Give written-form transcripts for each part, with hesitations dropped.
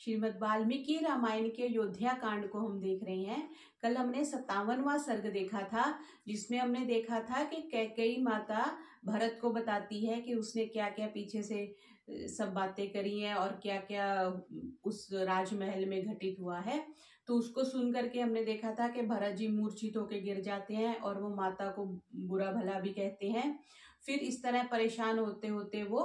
श्रीमद् वाल्मीकि रामायण के अयोध्या कांड को हम देख रहे हैं। कल हमने 57वां सर्ग देखा था, जिसमें हमने देखा था कि कैकेयी माता भरत को बताती है कि उसने क्या क्या पीछे से सब बातें करी हैं और क्या क्या उस राजमहल में घटित हुआ है। तो उसको सुन करके हमने देखा था कि भरत जी मूर्छित होकर गिर जाते हैं और वो माता को बुरा भला भी कहते हैं। फिर इस तरह परेशान होते होते वो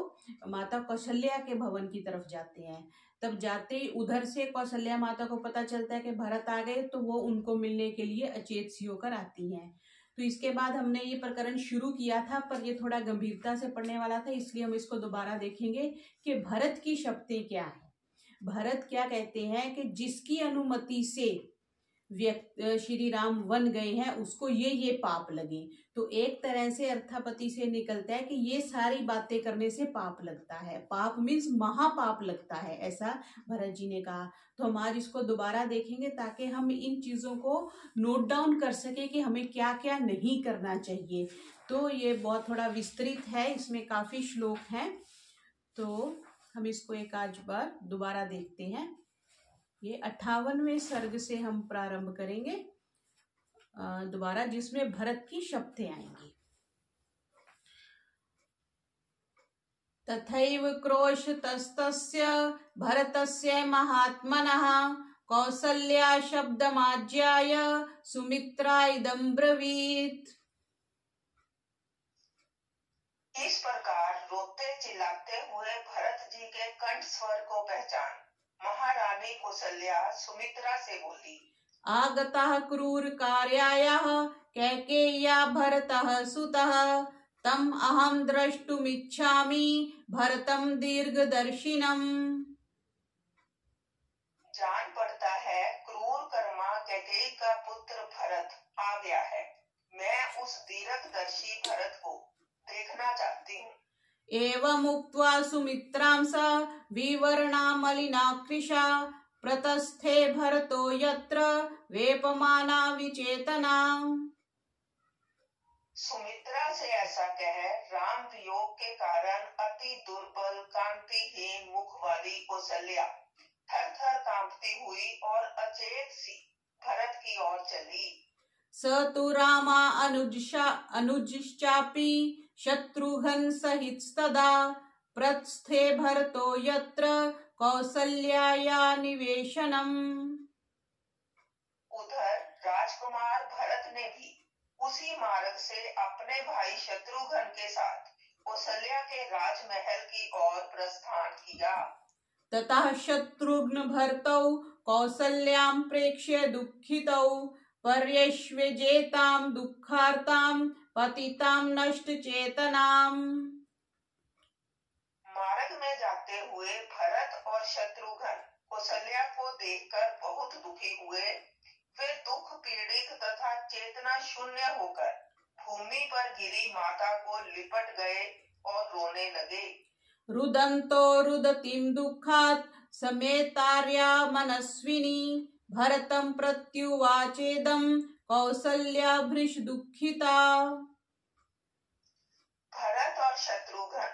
माता कौशल्या के भवन की तरफ जाते हैं। तब जाते ही उधर से कौशल्या माता को पता चलता है कि भरत आ गए, तो वो उनको मिलने के लिए अचेत सी होकर आती हैं। तो इसके बाद हमने ये प्रकरण शुरू किया था, पर ये थोड़ा गंभीरता से पढ़ने वाला था, इसलिए हम इसको दोबारा देखेंगे कि भरत की शर्तें क्या है। भरत क्या कहते हैं कि जिसकी अनुमति से श्री राम वन गए हैं उसको ये पाप लगे। तो एक तरह से अर्थापति से निकलता है कि ये सारी बातें करने से पाप लगता है। पाप मीन्स महापाप लगता है, ऐसा भरत जी ने कहा। तो हम आज इसको दोबारा देखेंगे ताकि हम इन चीजों को नोट डाउन कर सके कि हमें क्या क्या नहीं करना चाहिए। तो ये बहुत थोड़ा विस्तृत है, इसमें काफी श्लोक हैं, तो हम इसको एक आज बार दोबारा देखते हैं। ये 58वें सर्ग से हम प्रारंभ करेंगे दोबारा, जिसमें भरत की शब्दें आएंगी। तथैव क्रोशतस्तस्य भरतस्य महात्मनः कौसल्या शब्दमाज्ञाय सुमित्रा इदं ब्रवीत्। इस प्रकार रोते चिल्लाते हुए भरत जी के कंठ स्वर को पहचान महारानी कौसल्या सुमित्रा से बोली, आगतः क्रूर कार्यायाः कैकेय्या भरतः सुतः तम अहम द्रष्टुमिच्छामि भरतम दीर्घदर्शिनम्। जान पड़ता है क्रूर कर्मा कैकेयी का पुत्र भरत आ गया है। मैं उस दीर्घदर्शी भरत को देखना चाहती हूँ। एवं उक्त्वा सुमित्रां स विवर्णा मलिनाकृशा प्रतस्थे भरतो यत्र वेपमाना विचेतना। सुमित्रा से ऐसा कह राम वियोग के कारण अति दुर्बल कांतिहीन मुख वाली कौसल्या थर थर कांपती हुई और अचेत सी भरत की ओर चली। स तु रामा अनुजश्चापि शत्रुघ्न सहितस्तदा प्रस्थे भरतो यत्र कौसल्याया निवेशनम्। उधर राजकुमार भरत ने भी उसी मार्ग से अपने भाई शत्रुघ्न के साथ कौसल्या के राजमहल की ओर प्रस्थान किया। ततः शत्रुघ्न भरतौ कौसल्यां प्रेक्ष्य दुःखितौ पर्यश्वेजेतां दुःखार्तां पतितां नष्टचेतनाम्। मार्ग में जाते हुए भरत और शत्रुघ्न कौसल्या को देखकर बहुत दुखी हुए। वे दुख पीड़ित तथा चेतना शून्य होकर भूमि पर गिरी माता को लिपट गए और रोने लगे। रुदन्तो रुदतीं दुःखात् समेतार्या मनस्विनी भरतं प्रत्युवाचेदं कौसल्या भृश दुःखिता। भरत और शत्रुघ्न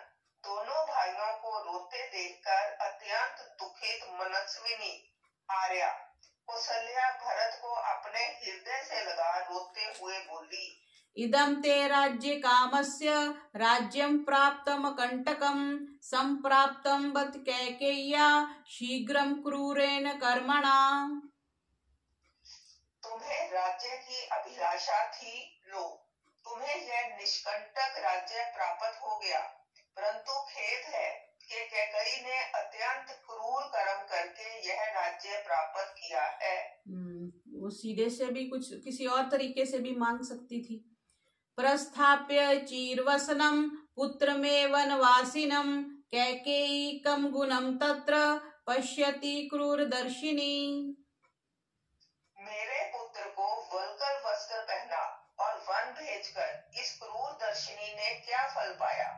दोनों भाइयों को रोते देखकर अत्यंत दुखित मनस्विनी आर्या कौसल्या भरत को अपने हृदय से लगा रोते हुए बोली, इदं ते राज्य कामस्य राज्यं प्राप्तम कंटकं संप्राप्तं बत कैकेय्या शीघ्रं क्रूरेण कर्मणा। तुम्हें राज्य की अभिलाषा थी, लो तुम्हें यह निष्कंटक राज्य प्राप्त हो गया, परंतु खेद है कि कैकेयी ने अत्यंत क्रूर कर्म करके यह राज्य प्राप्त किया है। वो सीधे से भी कुछ किसी और तरीके से भी मांग सकती थी। प्रस्थाप्य चीरवसनं पुत्रमेव वनवासिनं कैकेयी कम गुणं तत्र पश्यति क्रूरदर्शिनी। मेरे पुत्र को वल्कर वस्त्र पहना और वन भेजकर इस क्रूरदर्शिनी ने क्या फल पाया।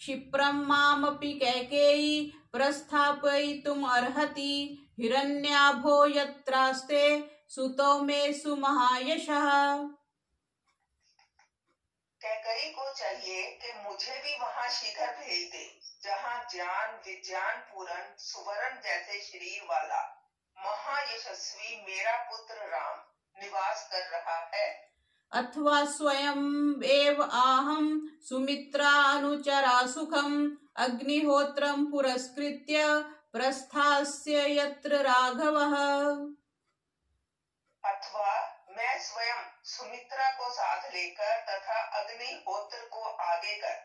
क्षिप्रं मामपि कैकेयी प्रस्थापयितुम् अर्हति हिरण्याभो यत्रास्ते सुतो मे सुमहायशः। कैकेयी को चाहिए कि मुझे भी वहां शीघ्र भेज दे जहां ज्ञान विज्ञान पूर्ण सुवर्ण जैसे शरीर वाला महायशस्वी मेरा पुत्र राम निवास कर रहा है। अथवा स्वयं एव आहम सुमित्रा अनुचरा सुखम अग्निहोत्रम पुरस्कृत्य प्रस्थास्य यत्र राघवः। अथवा मैं स्वयं सुमित्रा को साथ लेकर तथा अग्निहोत्र को आगे कर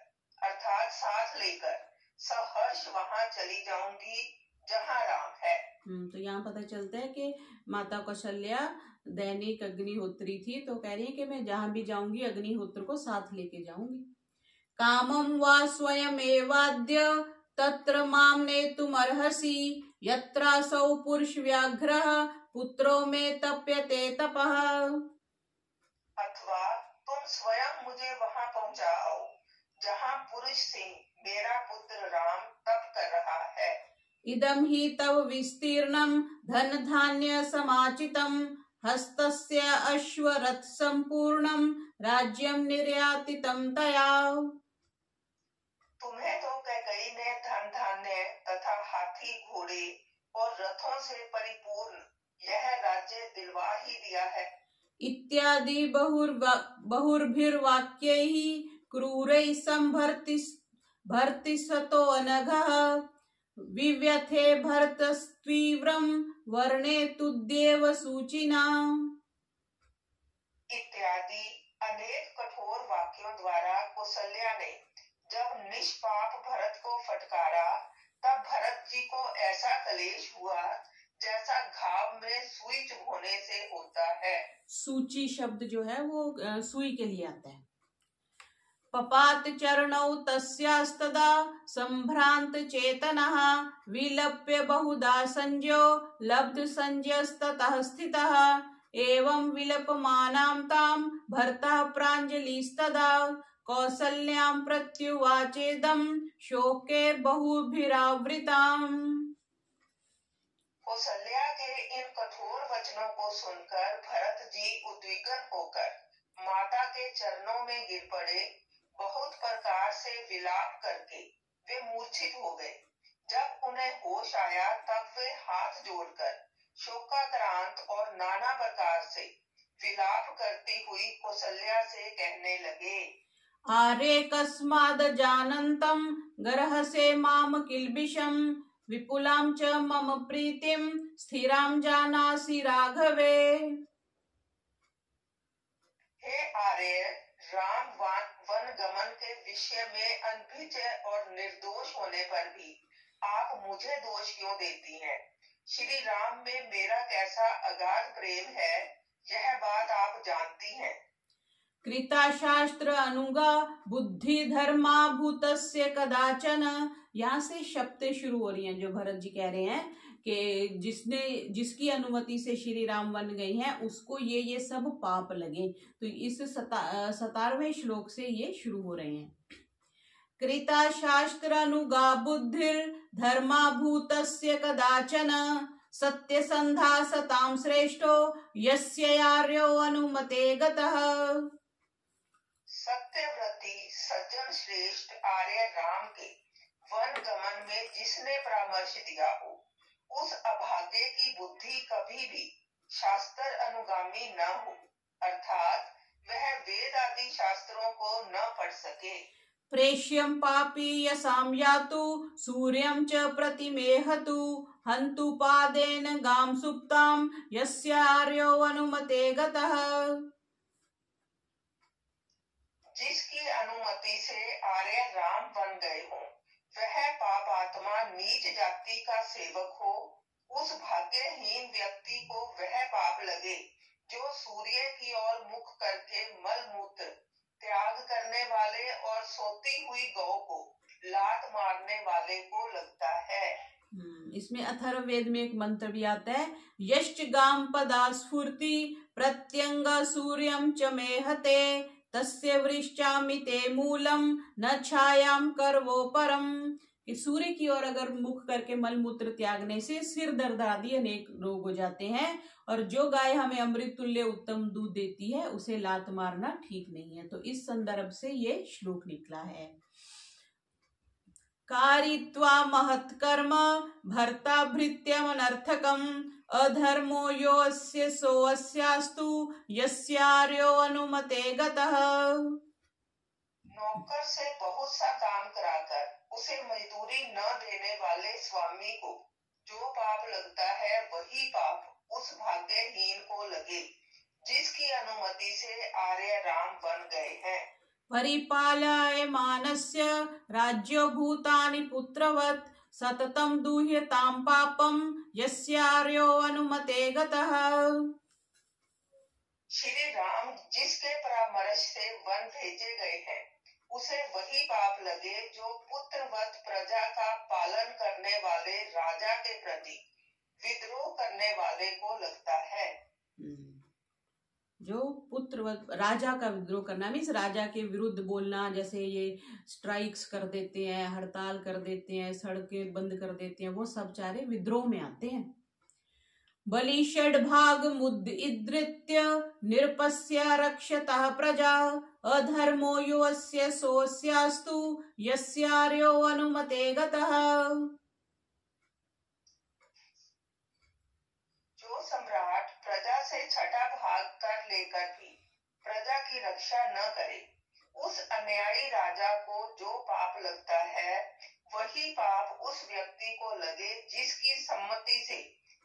अर्थात साथ लेकर सहर्ष वहां चली जाऊंगी जहां राम है। तो यहाँ पता चलता है कि माता कौशल्या दैनिक अग्निहोत्री थी, तो कह रही है कि मैं जहां भी जाऊंगी अग्निहोत्र को साथ लेके जाऊंगी। कामम वा स्वयं एवाद्य तत्र माम नेतुमर्हसि यत्रासौ पुरुष व्याघ्रः पुत्रो में तप्यते तपः। अथवा तुम स्वयं मुझे वहां पहुंचाओ जहां पुरुष सिंह मेरा पुत्र राम तप कर रहा है। इदम ही तव विस्तीर्णम धन धान्य समाचितम हस्तस्य अश्वरथ संपूर्णम राज्यम निर्यातितम तया। तुम्हें तो कैकेयी ने धन धान्य तथा हाथी घोड़े और रथों से परिपूर्ण यह राज्य दिलवा ही दिया है। इत्यादि बहुर्भिर्वाक्यैः क्रूरैः संभर्ति सतो अनघः विव्यथे भरतस्तीव्रम वर्णे तुद्येव सूचिना। इत्यादि अनेक कठोर वाक्यों द्वारा कौशल्या ने जब निष्पाप भरत को फटकारा तब भरत जी को ऐसा कलेश हुआ जैसा घाव में सुई चुभोने से होता है। सूची शब्द जो है वो सुई के लिए आता है। पपात चरणौ तस्यास्तदा संभ्रांत चेतनः विलप्य बहुधा संज्ञो लब्ध संज्ञस्ततः स्थितः एवं विलपमानां तां भर्ता प्राञ्जलिस्तदा कौसल्यां प्रत्युवाचेदं शोके बहुभिरावृताम्। कौशल्या के इन कठोर वचनों को सुनकर भरत जी उद्विग्न होकर माता के चरणों में गिर पड़े। बहुत प्रकार से विलाप करके वे मूर्छित हो गए। जब उन्हें होश आया तब वे हाथ जोड़कर शोकाक्रांत और नाना प्रकार से विलाप करती हुई कौशल्या से कहने लगे। आरे कस्माद जानन्तं गर्हसे माम किल्बिषं विपुलां च मम प्रीतिं स्थिरां जानासि राघवे। हे आर्य, राम वन गमन के विषय में अनभिज्ञ और निर्दोष होने पर भी आप मुझे दोष क्यों देती हैं? श्री राम में मेरा कैसा अगाध प्रेम है यह बात आप जानती हैं। कृता शास्त्र अनुगा बुद्धि धर्मा भूतस्य कदाचन। यहाँ से शब्दें शुरू हो रही हैं जो भरत जी कह रहे हैं कि जिसकी अनुमति से श्री राम वन गए हैं उसको ये सब पाप लगे। तो इस 17वें श्लोक से ये शुरू हो रहे हैं। कृता शास्त्र अनुगा बुद्धिर धर्मा भूतस्य कदाचन सत्यसंधा सतां श्रेष्ठो यस्य यार्यो अनुमते गतः। सत्यव्रती सज्जन श्रेष्ठ आर्य राम के वन गमन में जिसने परामर्श दिया हो उस अभागे की बुद्धि कभी भी शास्त्र अनुगामी न हो, अर्थात वह वेद आदि शास्त्रों को न पढ़ सके। प्रेष्यं पापी यसां यातु सूर्यं च प्रतिमेहतु हन्तु पादेन गां सुप्तां यस्य आर्यो अनुमते गतः। जिसकी अनुमति से आर्य राम बन गए हो वह पापात्मा नीच जाति का सेवक हो। उस भाग्यहीन व्यक्ति को वह पाप लगे जो सूर्य की ओर मुख करके मल मूत्र त्याग करने वाले और सोती हुई गौ को लात मारने वाले को लगता है। इसमें अथर्ववेद में एक मंत्र भी आता है, यश्च गाम पदा स्फूर्ति प्रत्यंग सूर्यम च मेहते तस्य वृश्चामि ते मूलम न छायाम करवो परम। कि सूर्य की ओर अगर मुख करके मल मूत्र त्यागने से सिर दर्द आदि अनेक रोग हो जाते हैं और जो गाय हमें अमृत तुल्य उत्तम दूध देती है उसे लात मारना ठीक नहीं है। तो इस संदर्भ से ये श्लोक निकला है। कारित्वा महत्कर्म भर्ता भृत्यमनर्थकम् अधर्मो योऽस्य सोऽस्यास्तु यस्यार्यो अनुमते गतः। नौकर से बहुत सा काम कराकर उसे मजदूरी न देने वाले स्वामी को जो पाप लगता है वही पाप उस भाग्यहीन को लगे जिसकी अनुमति से आर्य राम बन गए हैं। परिपालयमानस्य राज्यो भूतानि पुत्रवत् सततं दुह्यतां पापं यस्यार्यो अनुमते गतः। श्री राम जिसके परामर्श से वन भेजे गए हैं उसे वही पाप लगे जो पुत्रवत प्रजा का पालन करने वाले राजा के प्रति विद्रोह करने वाले को लगता है। जो पुत्रवत राजा का विद्रोह करना मीन्स राजा के विरुद्ध बोलना, जैसे ये स्ट्राइक्स कर देते हैं, हड़ताल कर देते हैं, सड़कें बंद कर देते हैं, वो सब चारे विद्रोह में आते हैं। बलि षड्भाग मुद्रित्य निरपस्य रक्षतः प्रजा अधर्मो योऽस्य सोऽस्यास्तु यस्यार्यो अनुमते गतः। जो सम्राट प्रजा से छठा भाग कर लेकर भी प्रजा की रक्षा न करे उस अन्यायी राजा को जो पाप लगता है वही पाप उस व्यक्ति को लगे जिसकी सम्मति से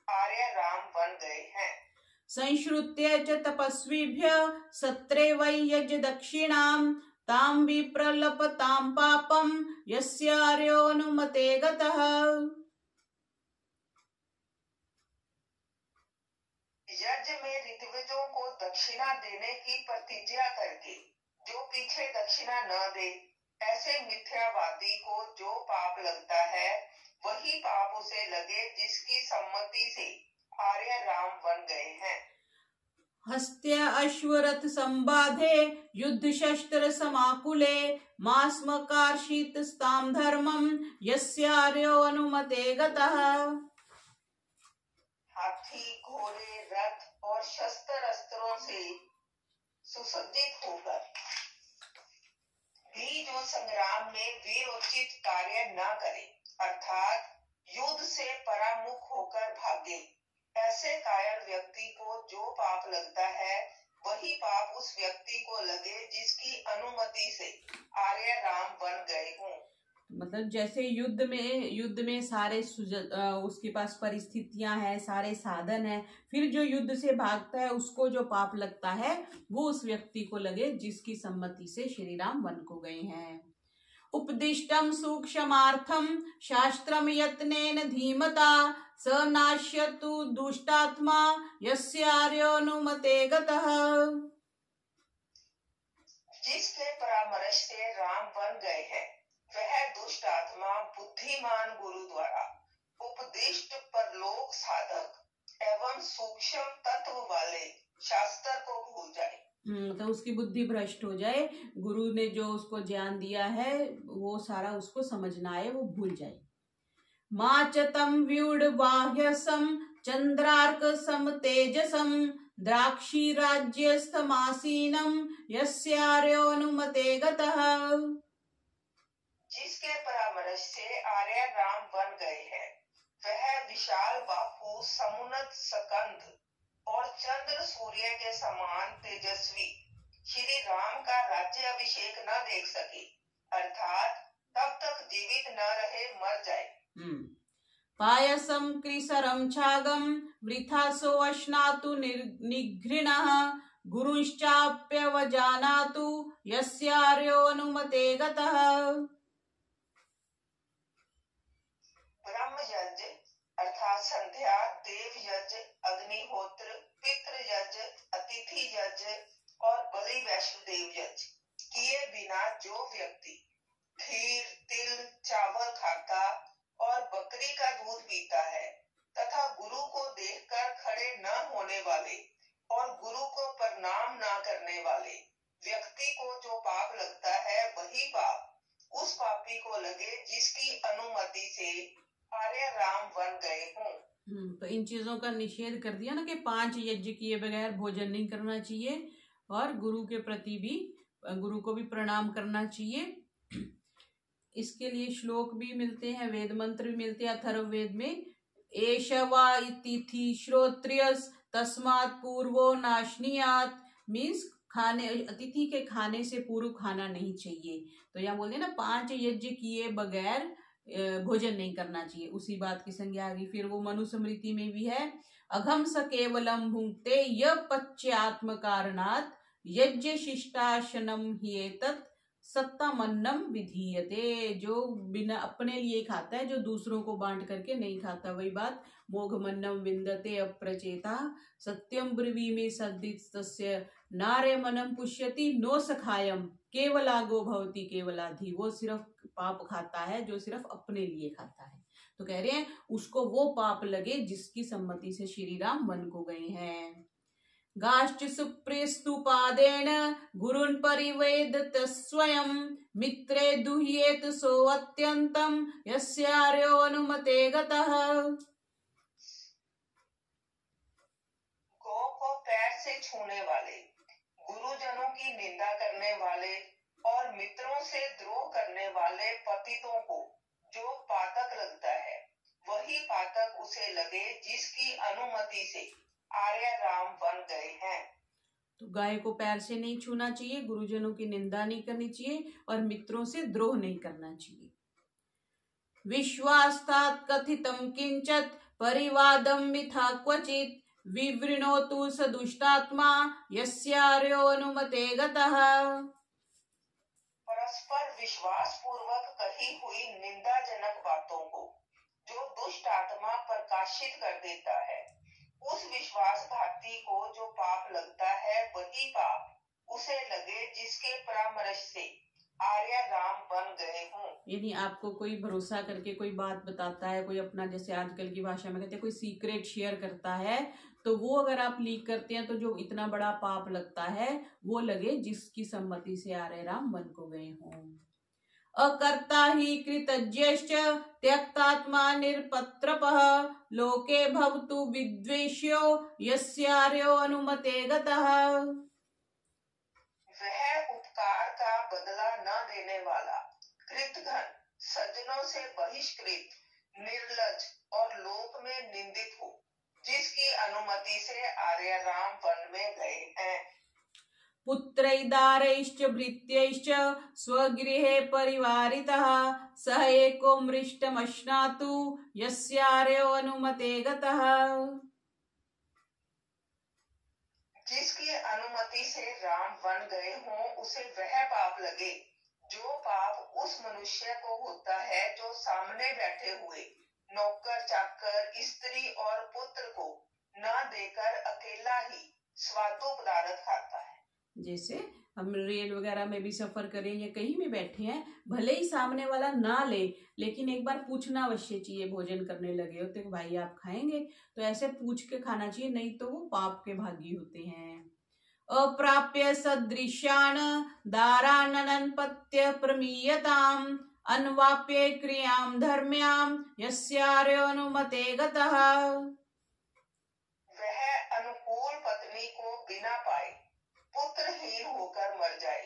आर्य राम बन गए हैं। संश्रुत्य च तपस्विभ्यः सत्रे वै यज दक्षिणां तां विप्रलपतां पापं यस्यार्यो अनुमते गतः। यज्ञ में ऋत्विजों को दक्षिणा देने की प्रतिज्ञा करके जो पीछे दक्षिणा न दे ऐसे मिथ्यावादी को जो पाप लगता है वही पाप उसे लगे जिसकी सम्मति से आर्य राम बन गए हैं। हस्त्य अश्वरथ संबाधे युद्ध शस्त्र समाकुले मास्मकार्षितस्तां धर्मं यस्यार्यो अनुमते गतः। हाथी घोड़े रथ और शस्त्र अस्त्रों से सुसज्जित होकर भी जो संग्राम में वीरोचित कार्य न करे अर्थात युद्ध से परामुख होकर भागे ऐसे कायर व्यक्ति को जो पाप लगता है वही पाप उस व्यक्ति को लगे जिसकी अनुमति से आर्य राम बन गए हों। मतलब जैसे युद्ध में सारे उसके पास परिस्थितियां हैं, सारे साधन है, फिर जो युद्ध से भागता है उसको जो पाप लगता है वो उस व्यक्ति को लगे जिसकी सम्मति से श्री राम वन को गए हैं। उपदिष्टम सूक्ष्मार्थम शास्त्रम यत्नेन धीमता स नाश्यतु दुष्टात्मा यस्यार्यो अनुमते गतः। जिसके परामर्श से राम बन गए हैं वह दुष्ट आत्मा बुद्धिमान गुरु द्वारा उपदिष्ट परलोक साधक एवं सूक्ष्म तत्व वाले शास्त्र को भूल जाए। तो उसकी बुद्धि भ्रष्ट हो जाए, गुरु ने जो उसको ज्ञान दिया है वो सारा उसको समझना है वो भूल जाए। माचतम व्यूढ़ बाह्यसम चंद्रार्क सम तेजसम द्राक्षी राज्यस्थमासीनम यस्यार्यो अनुमते गतः। जिसके परामर्श से आर्य राम बन गए हैं वह विशाल बाहु समुन्नत सकंद और चंद्र सूर्य के समान तेजस्वी श्री राम का राज्य अभिषेक न देख सके अर्थात तब तक जीवित न रहे मर जाए। पायसम कृसरम छागम वृथा सो अश्नातु निघृणः गुरुश्चाप्यवजानातु यस्यार्यो अनुमते गतः। ब्रह्म यज्ञ अर्थात संध्या, देव यज्ञ, अग्निहोत्र, पितृ यज्ञ, अतिथि यज्ञ और बलि वैष्णदेव यज्ञ किए बिना जो व्यक्ति खीर, तिल, चावल खाता और बकरी का दूध पीता है तथा गुरु को देखकर खड़े न होने वाले और गुरु को प्रणाम न करने वाले व्यक्ति को जो पाप लगता है वही पाप उस पापी को लगे जिसकी अनुमति से आर्य राम बन गए हों। तो इन चीजों का निषेध कर दिया ना कि 5 यज्ञ किए बगैर भोजन नहीं करना चाहिए और गुरु के प्रति भी गुरु को भी प्रणाम करना चाहिए। इसके लिए श्लोक भी मिलते हैं, वेद मंत्र भी मिलते हैं अथर्ववेद में। एष वा तिथि श्रोत्रियस तस्मात् पूर्वो नाशनीयात, मीन्स खाने, अतिथि के खाने से पूर्व खाना नहीं चाहिए। तो यहाँ बोलते हैं ना 5 यज्ञ किए बगैर भोजन नहीं करना चाहिए, उसी बात की संज्ञा आ गई। फिर वो मनुस्मृति में भी है, अघम स केवलम भुंक्ते य पच्यात्म कारणात् यज्ञ शिष्टाशनम ह्येतत् सत्तामन्नम विधीयते, जो बिना अपने लिए खाता है, जो दूसरों को बांट करके नहीं खाता। वही बात, मोघमन्नम विन्दते अप्रचेता सत्यम ब्रवीमि सद्दिस्तस्य नारे मनम पुष्यति नो सखायम केवलागो भवति केवलाधि, वो सिर्फ पाप खाता है जो सिर्फ अपने लिए खाता है। तो कह रहे हैं उसको वो पाप लगे जिसकी सम्मति से श्री राम वन को गए हैं। गाश्च सुप्रेस्तु पादेन गुरुन् परिवेदत स्वयं मित्रे दुह्येत सो अत्यंतम यस्यार्यो अनुमते गतः। गौ को पैर से छूने वाले, गुरुजनों की निंदा करने वाले और मित्रों से द्रोह करने वाले पतितों को जो पातक लगता है, वही पातक उसे लगे जिसकी अनुमति से आर्य राम बन गए हैं। तो गाय को पैर से नहीं छूना चाहिए, गुरुजनों की निंदा नहीं करनी चाहिए और मित्रों से द्रोह नहीं करना चाहिए। विश्वास्तात् कथितम किंचत परिवादम मिथा क्वचित विवृणोतु स दुष्टात्मा यस्यार्यो अनुमते गतः। परस्पर विश्वास पूर्वक कही हुई निंदाजनक बातों को जो दुष्ट आत्मा प्रकाशित कर देता है, उस विश्वासघाती को जो पाप लगता है, वही पाप उसे लगे जिसके परामर्श से आर्य राम बन गए हों। यानी आपको कोई भरोसा करके कोई बात बताता है, कोई अपना, जैसे आजकल की भाषा में कहते हैं, कोई सीक्रेट शेयर करता है, तो वो अगर आप लीक करते हैं तो जो इतना बड़ा पाप लगता है वो लगे जिसकी सम्मति से आर्य राम वन को गए हों। अकर्ता ही कृतज्ञश्च त्यक्तात्मा निरपत्रपः लोके भवतु विद्वेष्यो यस्यार्यो अनुमते गतः। वह उपकार का बदला न देने वाला, कृतघ्न, सज्जनों से बहिष्कृत, निर्लज और लोक में निंदित हो, जिसकी अनुमति से आर्य राम वन में गए हैं। पुत्रैदारैश्च भृत्यैश्च स्वगृहे परिवारितः सह एको मृष्टमश्नातु यस्यार्यो अनुमते गतः। जिसकी अनुमति से राम वन गए हों, उसे वह पाप लगे जो पाप उस मनुष्य को होता है जो सामने बैठे हुए नौकर, चाकर, स्त्री और पुत्र को न देकर अकेला ही स्वादु पदार्थ खाता है। जैसे हम रेल वगैरह में भी सफर करें या कहीं भी बैठे हैं, भले ही सामने वाला ना ले, लेकिन एक बार पूछना अवश्य चाहिए। भोजन करने लगे होते तो भाई आप खाएंगे, तो ऐसे पूछ के खाना चाहिए, नहीं तो वो पाप के भागी होते हैं। अप्राप्य सदृश्यान दारानन पत्य प्रमीयताम अन्वाप्य क्रियाम धर्म्याम यस्यार्यो अनुमते गतः। वह अनुकूल पत्नी को बिना पाए पुत्रहीन होकर मर जाए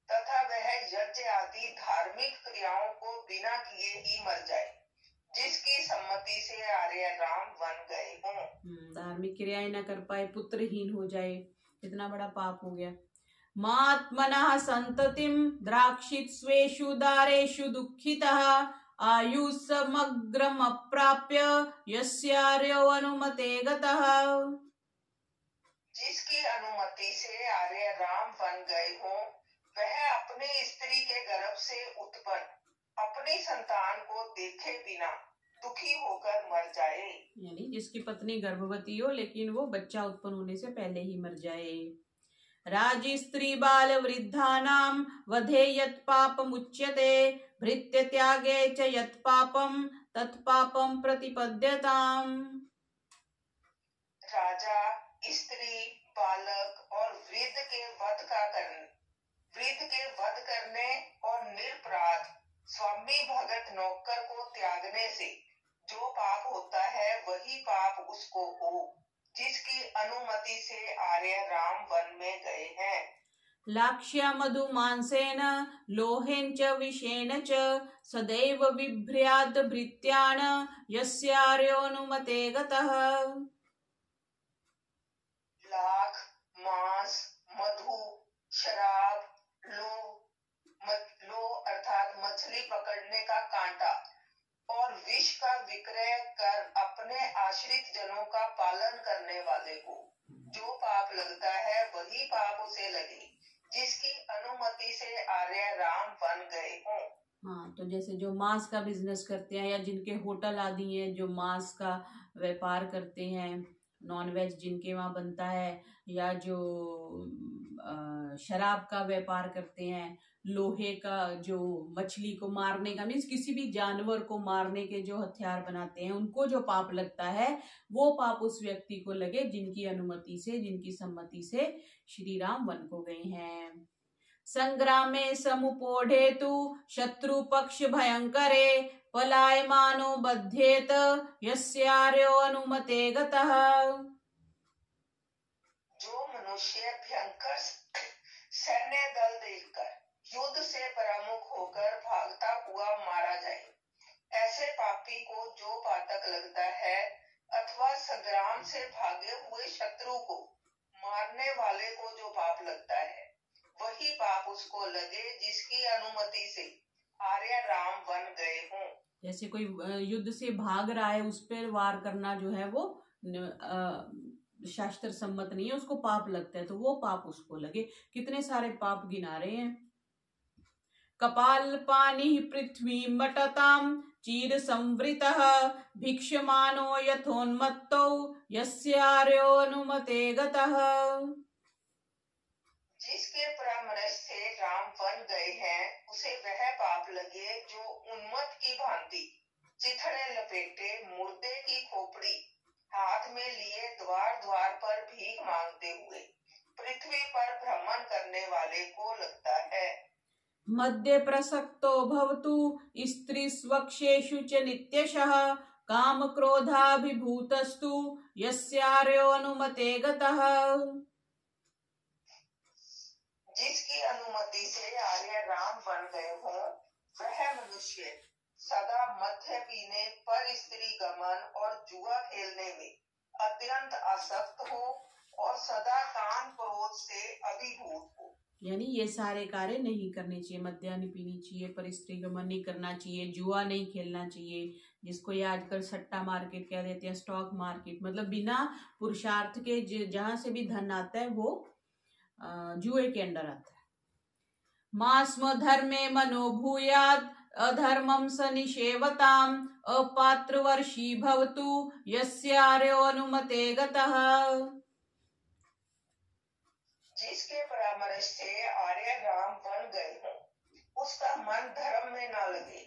तथा वह यज्ञ आदि धार्मिक क्रियाओं को बिना किए ही मर जाए, जिसकी सम्मति से आर्य राम वन गए हों। धार्मिक क्रियाएं न कर पाए, पुत्रहीन हो जाए, इतना बड़ा पाप हो गया। मात्मनः संततिम द्राक्षित स्वेषु दारेषु दुःखितः आयु समग्रम अप्राप्य यस्यार्यो अनुमते गतः। जिसकी अनुमति से आर्य राम बन गए हों, वह अपनी स्त्री के गर्भ से उत्पन्न अपनी संतान को देखे बिना दुखी होकर मर जाए। यानी जिसकी पत्नी गर्भवती हो लेकिन वो बच्चा उत्पन्न होने से पहले ही मर जाए। राजी स्त्री बाल वृद्धानाम वधे यत् पापम उच्यते भृत्य त्यागे च यत् पापम तत्पापम प्रतिपद्यताम। राजा, स्त्री, बालक और वृद्ध के वध करने और निरपराध स्वामी भगत नौकर को त्यागने से जो पाप होता है, वही पाप उसको हो जिसकी अनुमति से आर्य राम वन में गए हैं। लाक्ष्य मधुमांसेन लोहेन च विषेण च सदैव बिभ्र्याद् भृत्यान् यस्यार्योऽनुमते गतः। लाख, मांस, मधु, शराब, लो अर्थात मछली पकड़ने का कांटा और विष का विक्रय कर अपने आश्रित जनों का पालन करने वाले को जो पाप लगता है वही पाप उसे लगे जिसकी अनुमति से आर्य राम बन गए हों। हाँ, तो जैसे जो मांस का बिजनेस करते हैं या जिनके होटल आदि हैं जो मांस का व्यापार करते हैं, नॉन वेज जिनके वहाँ बनता है, या जो शराब का व्यापार करते हैं, लोहे का जो मछली को मारने का मीन्स किसी भी जानवर को मारने के जो हथियार बनाते हैं, उनको जो पाप लगता है वो पाप उस व्यक्ति को लगे जिनकी अनुमति से, जिनकी सम्मति से श्री राम वन को गए हैं। संग्रामे समुपोढ़ेतु शत्रु पक्ष भयंकरे पलायमानो बध्येत यस्यार्यो अनुमते गतः। जो मनुष्य भयंकर सैन्य दल देखकर युद्ध से परामुख होकर भागता हुआ मारा जाए, ऐसे पापी को जो पातक लगता है अथवा संग्राम से भागे हुए शत्रु को मारने वाले को जो पाप लगता है वही पाप उसको लगे जिसकी अनुमति से आर्य राम बन गए हों। जैसे कोई युद्ध से भाग रहा है उस पर वार करना जो है वो शास्त्र सम्मत नहीं है, उसको पाप लगता है, तो वो पाप उसको लगे। कितने सारे पाप गिना रहे हैं। कपाल पानी पृथ्वी मटताम चीर संवृतः भिक्षमानो यथोन्मत्तो यस्यार्यो अनुमते गतः। जिसके परामर्श से राम बन गए हैं उसे वह पाप लगे जो उन्मत्त की भांति चिथड़े लपेटे मुर्दे की खोपड़ी हाथ में लिए द्वार द्वार पर भीख मांगते हुए पृथ्वी पर भ्रमण करने वाले को लगता है। मध्य प्रसक्तो भवतु स्त्री स्वक्षेषु च नित्यशः काम क्रोधाभिभूतस्तु यस्यार्यो अनुमते गतः। जिसकी अनुमति से आर्य राम बन गए हों वह मनुष्य सदा मद्य पीने पर स्त्री गमन और जुआ खेलने में अत्यंत आसक्त हो और सदा काम क्रोध से अभिभूत हो। यानी ये सारे कार्य नहीं करने चाहिए, मद्य नहीं पीनी चाहिए, पर स्त्री गमन नहीं करना चाहिए, जुआ नहीं खेलना चाहिए, जिसको ये आजकल सट्टा मार्केट कह देते हैं, स्टॉक मार्केट, मतलब बिना पुरुषार्थ के जहां से भी धन आता है वो जुए के अंडर आता है। मास्म धर्मे मनोभूयात् अधर्मं स निषेवताम् अपात्रवर्षी भवतु यस्यार्यो अनुमते गतः। जिसके परामर्श से आर्य राम बन गए हों उसका मन धर्म में न लगे,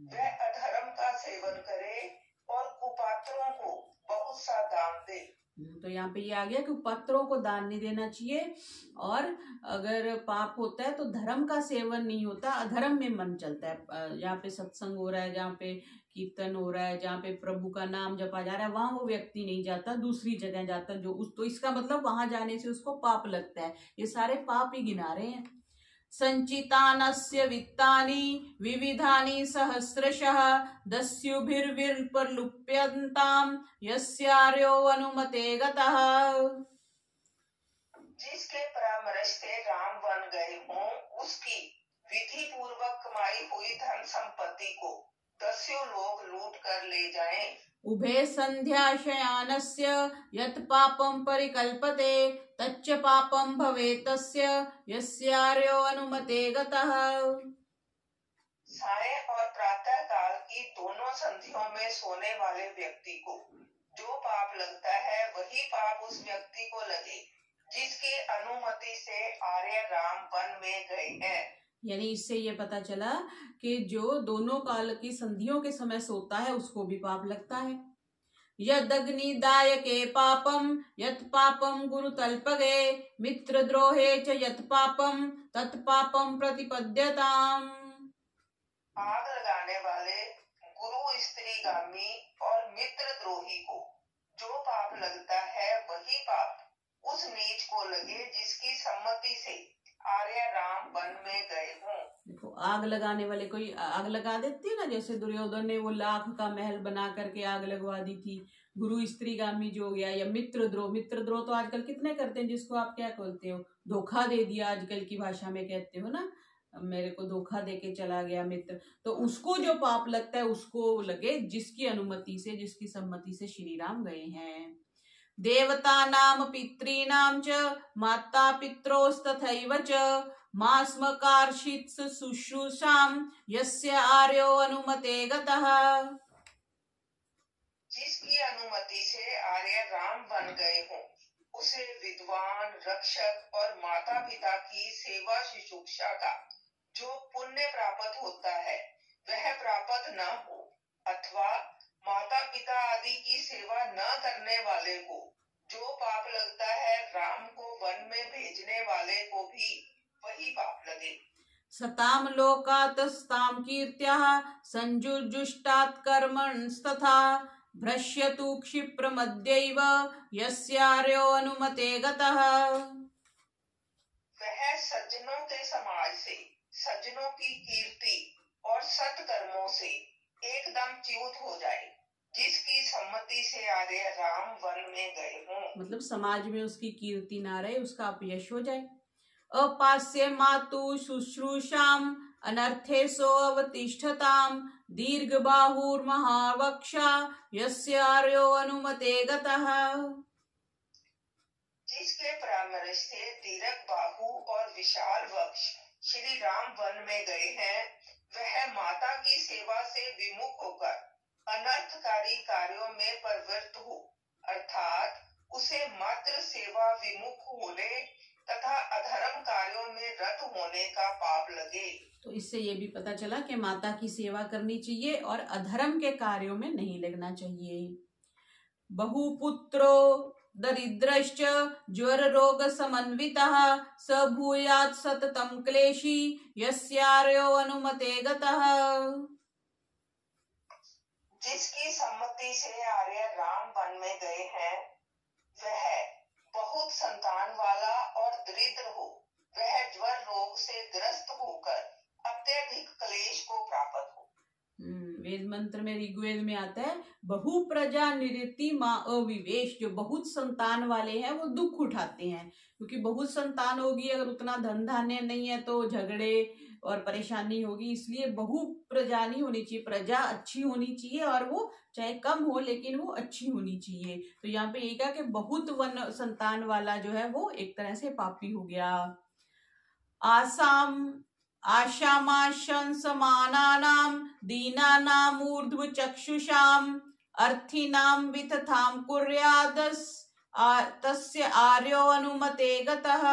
वह अधर्म का सेवन करे और कुपात्रों को बहुत सा दान दे। तो यहाँ पे ये आ गया कि पत्रों को दान नहीं देना चाहिए, और अगर पाप होता है तो धर्म का सेवन नहीं होता, अधर्म में मन चलता है। यहाँ पे सत्संग हो रहा है, जहाँ पे कीर्तन हो रहा है, जहाँ पे प्रभु का नाम जपा जा रहा है, वहां वो व्यक्ति नहीं जाता, दूसरी जगह जाता जो उस, तो इसका मतलब वहां जाने से उसको पाप लगता है। ये सारे पाप ही गिना रहे हैं। संचितानस्य वित्तानि विविधानि सहस्रशः दस्युभिर्विपर्लुप्यन्ताम् यस्यार्यो अनुमते गतः। जिसके परामर्श से राम बन गए हों उसकी विधि पूर्वक कमाई हुई धन संपत्ति को दस्यु लोग लूट कर ले जाएं। उभे संध्या शयानस्य यत् पापं परिकल्पते तच्च पापं भवेतस्य यस्यार्यो अनुमते गतः। साय और प्रातः काल की दोनों संधियों में सोने वाले व्यक्ति को जो पाप लगता है वही पाप उस व्यक्ति को लगे जिसकी अनुमति से आर्य राम वन में गए हैं। यानी इससे ये पता चला कि जो दोनों काल की संधियों के समय सोता है उसको भी पाप लगता है। यदग्निदायके पापम यत् पापम गुरुतल्पगे मित्रद्रोहे च यत् पापम तत् पापम प्रतिपद्यताम्। आग लगाने वाले गुरु स्त्रीगामी और मित्रद्रोही को जो पाप लगता है वही पाप उस नीच को लगे जिसकी सम्मति से आर्य राम वन में गए हों। देखो, आग लगाने वाले, कोई आग लगा देती है ना, जैसे दुर्योधन ने वो लाख का महल बना करके आग लगवा दी थी। गुरु स्त्रीगामी जो हो गया, या मित्रद्रोह। मित्रद्रोह तो आजकल कितने करते हैं, जिसको आप क्या बोलते हो, धोखा दे दिया, आजकल की भाषा में कहते हो ना, मेरे को धोखा दे के चला गया मित्र। तो उसको जो पाप लगता है उसको लगे, जिसकी अनुमति से, जिसकी सम्मति से श्री राम गए हैं। देवतानां पितॄणां च माता पित्रोस्तथैव च मास्मकार्षित् शुश्रूषां यस्य आर्यो अनुमते गतः। जिसकी अनुमति से आर्य राम बन गए हों, उसे विद्वान, रक्षक और माता पिता की सेवा शुश्रूषा का जो पुण्य प्राप्त होता है वह प्राप्त न हो, अथवा माता पिता आदि की सेवा न करने वाले को जो पाप लगता है, राम को वन में भेजने वाले को भी वही पाप लगे। सताम लोकातस्ताम कीर्त्याः संजुजुष्टात् कर्मणस्तथा भ्रश्यतु क्षिप्रमध्यैव यस्यार्यो अनुमते गतः। वह सज्जनों के समाज से, सज्जनों की कीर्ति और सत्कर्मों से एकदम च्युत हो जाए, जिसकी सम्मति से आर्य राम वन में गए हों। मतलब समाज में उसकी कीर्ति ना रहे, उसका अपयश हो जाए। अपास्य मातु शुश्रूषाम अनर्थे सो अवतिष्ठताम दीर्घ बाहुर्महावक्षा यस्य आर्यो अनुमते गतः। जिसके परामर्श से दीर्घ बाहु और विशाल वक्ष श्री राम वन में गए हैं, वह माता की सेवा से विमुख होकर अनर्थकारी कार्यों में प्रवृत्त हो, अर्थात उसे मात्र सेवा विमुख होने तथा अधर्म कार्यों में रत होने का पाप लगे। तो इससे ये भी पता चला कि माता की सेवा करनी चाहिए और अधर्म के कार्यों में नहीं लगना चाहिए। बहुपुत्रो दरिद्रश्च ज्वर रोग समन्वितः स भूयात् सततं क्लेशी यस्यार्यो अनुमते गतः। जिसकी सम्मति से आर्य राम वन में गए हैं, वह बहुत संतान वाला और दरिद्र हो, वह ज्वर रोग से ग्रस्त होकर अत्यधिक क्लेश को प्राप्त हो। वेद मंत्र में, ऋग्वेद में आता है, बहु प्रजा निरति माँ अविवेश। जो बहुत संतान वाले हैं वो दुख उठाते हैं, क्योंकि बहुत संतान होगी, अगर उतना धन धान्य नहीं है तो झगड़े और परेशानी होगी। इसलिए बहु प्रजा नहीं होनी चाहिए, प्रजा अच्छी होनी चाहिए, और वो चाहे कम हो लेकिन वो अच्छी होनी चाहिए। तो यहाँ पे ये कहा कि बहुत वन संतान वाला जो है वो एक तरह से पापी हो गया। आशामाशंसमानानां दीनानां ऊर्ध्व चक्षुषां अर्थिनां वितथां कुर्यादस् तस्य आर्यो अनुमते गतः।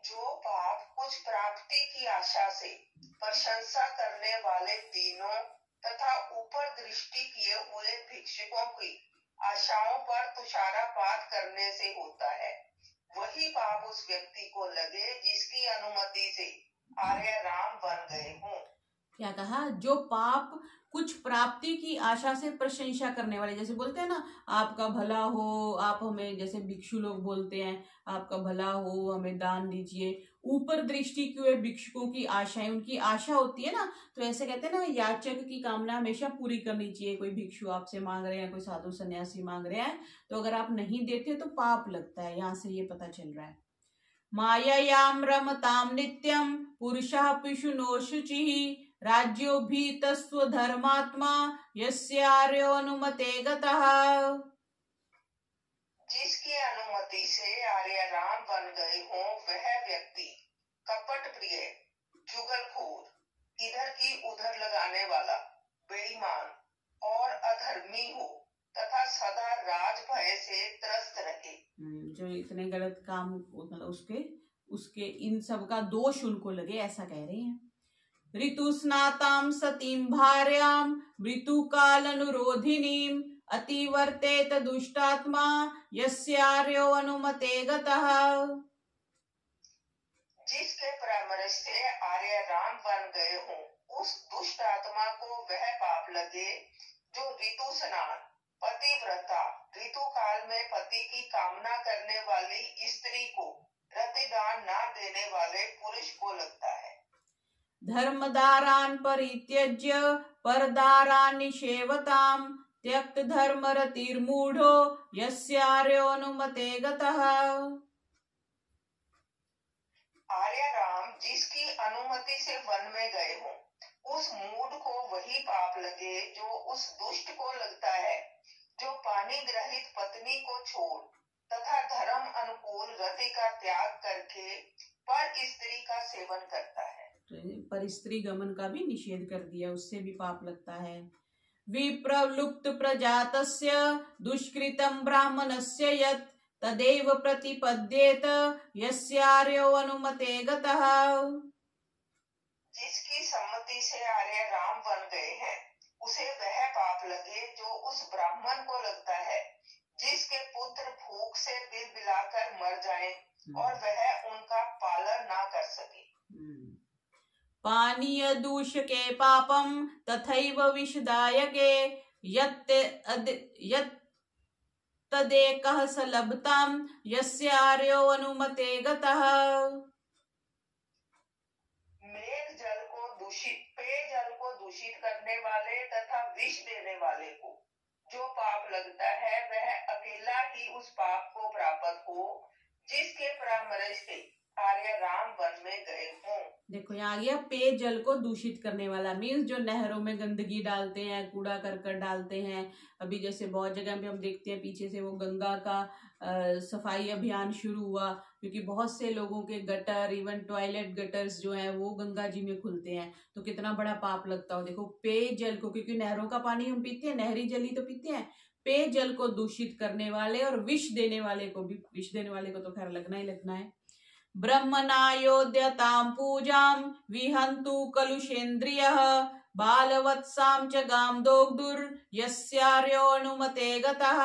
जो पाप कुछ प्राप्ति की आशा से प्रशंसा करने वाले दीनों तथा ऊपर दृष्टि किए हुए भिक्षुकों की आशाओं पर तुषारापात करने से होता है, वही पाप उस व्यक्ति को लगे जिसकी अनुमति से आर्य राम बन गए हों। क्या कहा? जो पाप कुछ प्राप्ति की आशा से प्रशंसा करने वाले, जैसे बोलते हैं ना, आपका भला हो, आप हमें, जैसे भिक्षु लोग बोलते हैं, आपका भला हो, हमें दान दीजिए। ऊपर दृष्टि की हुए भिक्षुकों की आशाएं, उनकी आशा होती है ना, तो ऐसे कहते हैं ना, याचक की कामना हमेशा पूरी करनी चाहिए। कोई भिक्षु आपसे मांग रहे हैं, कोई साधु सन्यासी मांग रहे हैं, तो अगर आप नहीं देते तो पाप लगता है। यहाँ से ये पता चल रहा है। माययां रमतां नित्यं पुरुषः पिशुनो शुचिः राज्यो भीतस्व धर्मात्मा यस्यार्यो अनुमते गतः। जिसकी अनुमति से आर्य राम बन गए हों, वह व्यक्ति कपट प्रिय, जुगलखोर, इधर की उधर लगाने वाला, बेईमान और अधर्मी हो तथा सदा राज भय से त्रस्त रहे। जो इतने गलत काम, मतलब उसके इन सब का दोष उनको लगे, ऐसा कह रहे हैं। ऋतु स्नातां सतीं भार्यां ऋतुकाल अनुरोधिनीं अतिवर्तेत दुष्टात्मा यस्यार्यो अनुमते गतः। जिसके परामर्श से आर्य राम बन गए हों, उस दुष्ट आत्मा को वह पाप लगे जो ऋतु स्नान, पतिव्रता, ऋतु काल में पति की कामना करने वाली स्त्री को रतिदान न देने वाले पुरुष को लगता है। धर्मदारान् परित्यज्य परदारान् निषेवताम् त्यक्त धर्म रतिर्मूढ़ो यस्यार्योनुमते गतः। आर्य राम जिसकी अनुमति से वन में गए हों, उस मूढ़ को वही पाप लगे जो उस दुष्ट को लगता है, जो पानी ग्रहित पत्नी को छोड़ तथा धर्म अनुकूल रति का त्याग करके पर स्त्री का सेवन करता है। पर स्त्री गमन का भी निषेध कर दिया, उससे भी पाप लगता है। विप्रलुप्त प्रजातस्य दुष्कृतं ब्राह्मणस्य यत् तदेव प्रतिपद्येत यस्यार्यो अनुमते गतः। जिसकी सम्मति से आर्य राम बन गए हैं, उसे वह पाप लगे जो उस ब्राह्मण को लगता है, जिसके पुत्र भूख से बिलबिलाकर मर जाएं और वह उनका पालन ना कर सके। पानीय दूषके पापम तथैव विषदायके तदेकः स लभताम् यस्यार्यो अनुमते गतः। पेय जल को दूषित करने वाले तथा विष देने वाले को जो पाप लगता है, वह अकेला ही उस पाप को प्राप्त हो जिसके परामर्श से आर्य राम वन में गए हों। देखो यहाँ आ गया पेय जल को दूषित करने वाला, मीन्स जो नहरों में गंदगी डालते हैं, कूड़ा करकट डालते हैं। अभी जैसे बहुत जगह पे हम देखते हैं पीछे से वो गंगा का सफाई अभियान शुरू हुआ, क्योंकि बहुत से लोगों के गटर, इवन टॉयलेट गटर्स जो हैं वो गंगा जी में खुलते हैं, तो कितना बड़ा पाप लगता हो। देखो पेय जल को, क्योंकि नहरों का पानी हम पीते हैं, नहरी जल ही तो पीते हैं, पेय जल को दूषित करने वाले और विष देने वाले को भी, विष देने वाले को तो खैर लगना ही लगना है। ब्रह्मणायोद्यतां पूजां विहन्तु कलुषेन्द्रियः बालवत्सां च गां दोग्धुर् यस्यार्यो अनुमते गतः।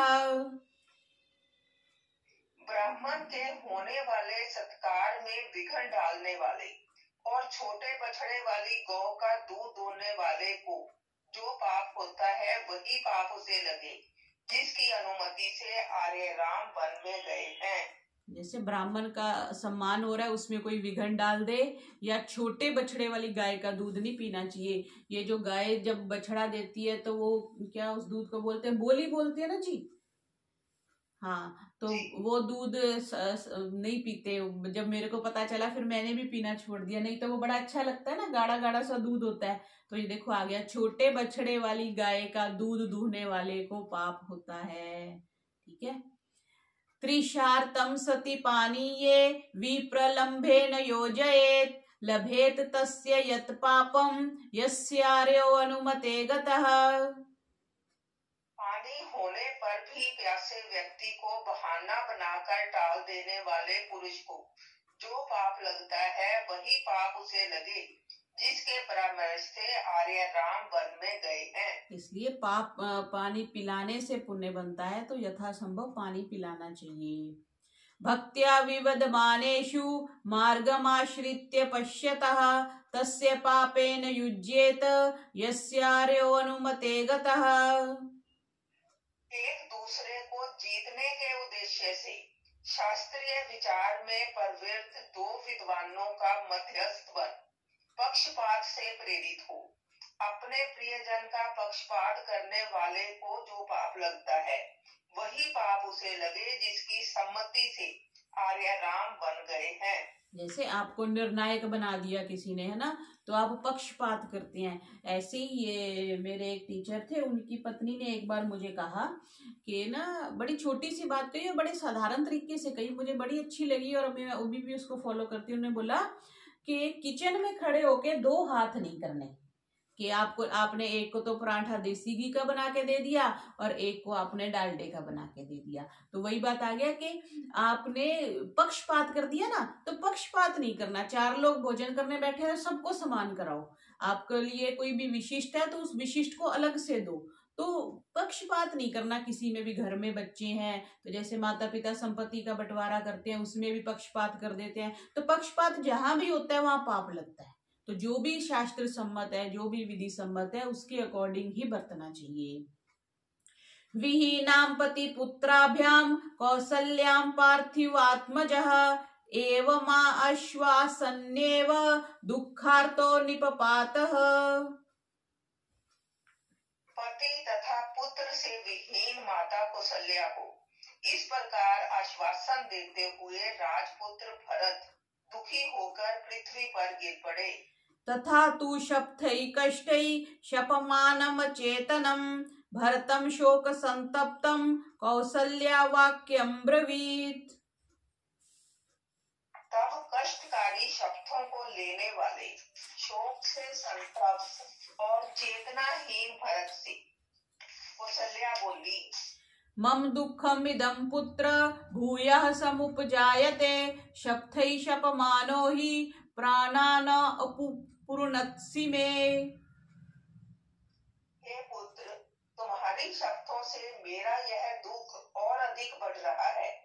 ब्राह्मण के होने वाले सत्कार में विघ्न डालने वाले और छोटे बछड़े वाली गौ का दूध दोहने वाले को जो पाप होता है, वही पाप उसे लगे जिसकी अनुमति से आर्य राम वन में गए हैं। जैसे ब्राह्मण का सम्मान हो रहा है, उसमें कोई विघन डाल दे, या छोटे बछड़े वाली गाय का दूध नहीं पीना चाहिए। ये जो गाय जब बछड़ा देती है तो वो क्या उस दूध को बोलते हैं, बोली बोलते हैं ना जी, हाँ, तो वो दूध नहीं पीते। जब मेरे को पता चला फिर मैंने भी पीना छोड़ दिया, नहीं तो वो बड़ा अच्छा लगता है ना, गाढ़ा गाढ़ा सा दूध होता है। तो ये देखो आ गया, छोटे बछड़े वाली गाय का दूध दूहने वाले को पाप होता है। ठीक है। त्रिशार्तम सति पानीये विप्रलम्भेन योजयेत् लभेत तस्य यत् पापम यस्यार्यो अनुमते गतः। पानी होने पर भी प्यासे व्यक्ति को बहाना बनाकर टाल देने वाले पुरुष को जो पाप लगता है, वही पाप उसे लगे जिसके परामर्श से आर्य राम वन में गए हैं। इसलिए पानी पिलाने से पुण्य बनता है, तो यथासंभव पानी पिलाना चाहिए। भक्त्या विवदमानेषु मार्गमाश्रित्य पश्यतः तस्य पापेन युज्येत यस्यार्यो अनुमते गतः। एक दूसरे को जीतने के उद्देश्य से शास्त्रीय विचार में प्रवृत्त दो विद्वानों का मध्यस्थ बन पक्षपात से प्रेरित हो अपने प्रियजन का पक्षपात करने वाले को जो पाप लगता है, वही पाप उसे लगे जिसकी सम्मति से आर्य राम बन गए हैं। जैसे आपको निर्णायक बना दिया किसी ने, है ना, तो आप पक्षपात करते हैं। ऐसे ही ये मेरे एक टीचर थे, उनकी पत्नी ने एक बार मुझे कहा कि ना, बड़ी छोटी सी बात कही और बड़े साधारण तरीके से कही, मुझे बड़ी अच्छी लगी और मैं अभी भी उसको फॉलो करती हूँ। उन्होंने बोला कि किचन में खड़े होके दो हाथ नहीं करने, कि आपने एक को तो पराठा देसी घी का बना के दे दिया और एक को आपने डालडे का बना के दे दिया। तो वही बात आ गया कि आपने पक्षपात कर दिया ना, तो पक्षपात नहीं करना। चार लोग भोजन करने बैठे हैं, सबको समान कराओ। आपके लिए कोई भी विशिष्ट है तो उस विशिष्ट को अलग से दो। तो पक्षपात नहीं करना किसी में भी। घर में बच्चे हैं तो जैसे माता पिता संपत्ति का बंटवारा करते हैं, उसमें भी पक्षपात कर देते हैं। तो पक्षपात जहां भी होता है वहां पाप लगता है। तो जो भी शास्त्र सम्मत है, जो भी विधि सम्मत है, उसके अकॉर्डिंग ही बरतना चाहिए। विहीनां पति पुत्राभ्याम कौसल्यां पार्थिवात्मजः एवमाश्वासन्नेव दुःखार्तो निपपातः। पति तथा पुत्र से विहीन माता कौशल्या को इस प्रकार आश्वासन देते हुए राजपुत्र भरत दुखी होकर पृथ्वी पर गिर पड़े। तथा तु शप्थै कष्टै शपमानम चेतनम भरतम शोक संतप्तम कौसल्या वाक्यम ब्रवीत। तब कष्टकारी शब्दों को लेने वाले शोक से संतप्त और चेतनाहीन भरत से कौशल्या बोली, मम दुःखम इदं पुत्र भूयः समुपजायते शप्थै शपमानो हि प्राणान अपुरुनत्सि मे। हे पुत्र, तुम्हारी शब्दों से मेरा यह दुख और अधिक बढ़ रहा है।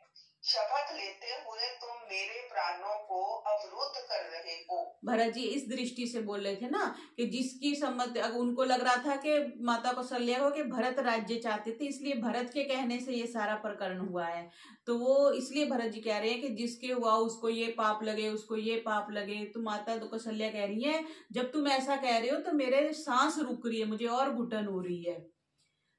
शपथ लेते हुए तुम मेरे प्राणों को अवरुद्ध कर रहे हो। भरत जी इस दृष्टि से बोल रहे थे ना कि जिसकी सम्मति, उनको लग रहा था कि माता कौशल्या को कि भरत राज्य चाहते थे, इसलिए भरत के कहने से ये सारा प्रकरण हुआ है। तो वो इसलिए भरत जी कह रहे हैं कि जिसके हुआ उसको ये पाप लगे, उसको ये पाप लगे। तो माता तो कौशल्या कह रही है जब तुम ऐसा कह रहे हो तो मेरे सांस रुक रही है, मुझे और घुटन हो रही है।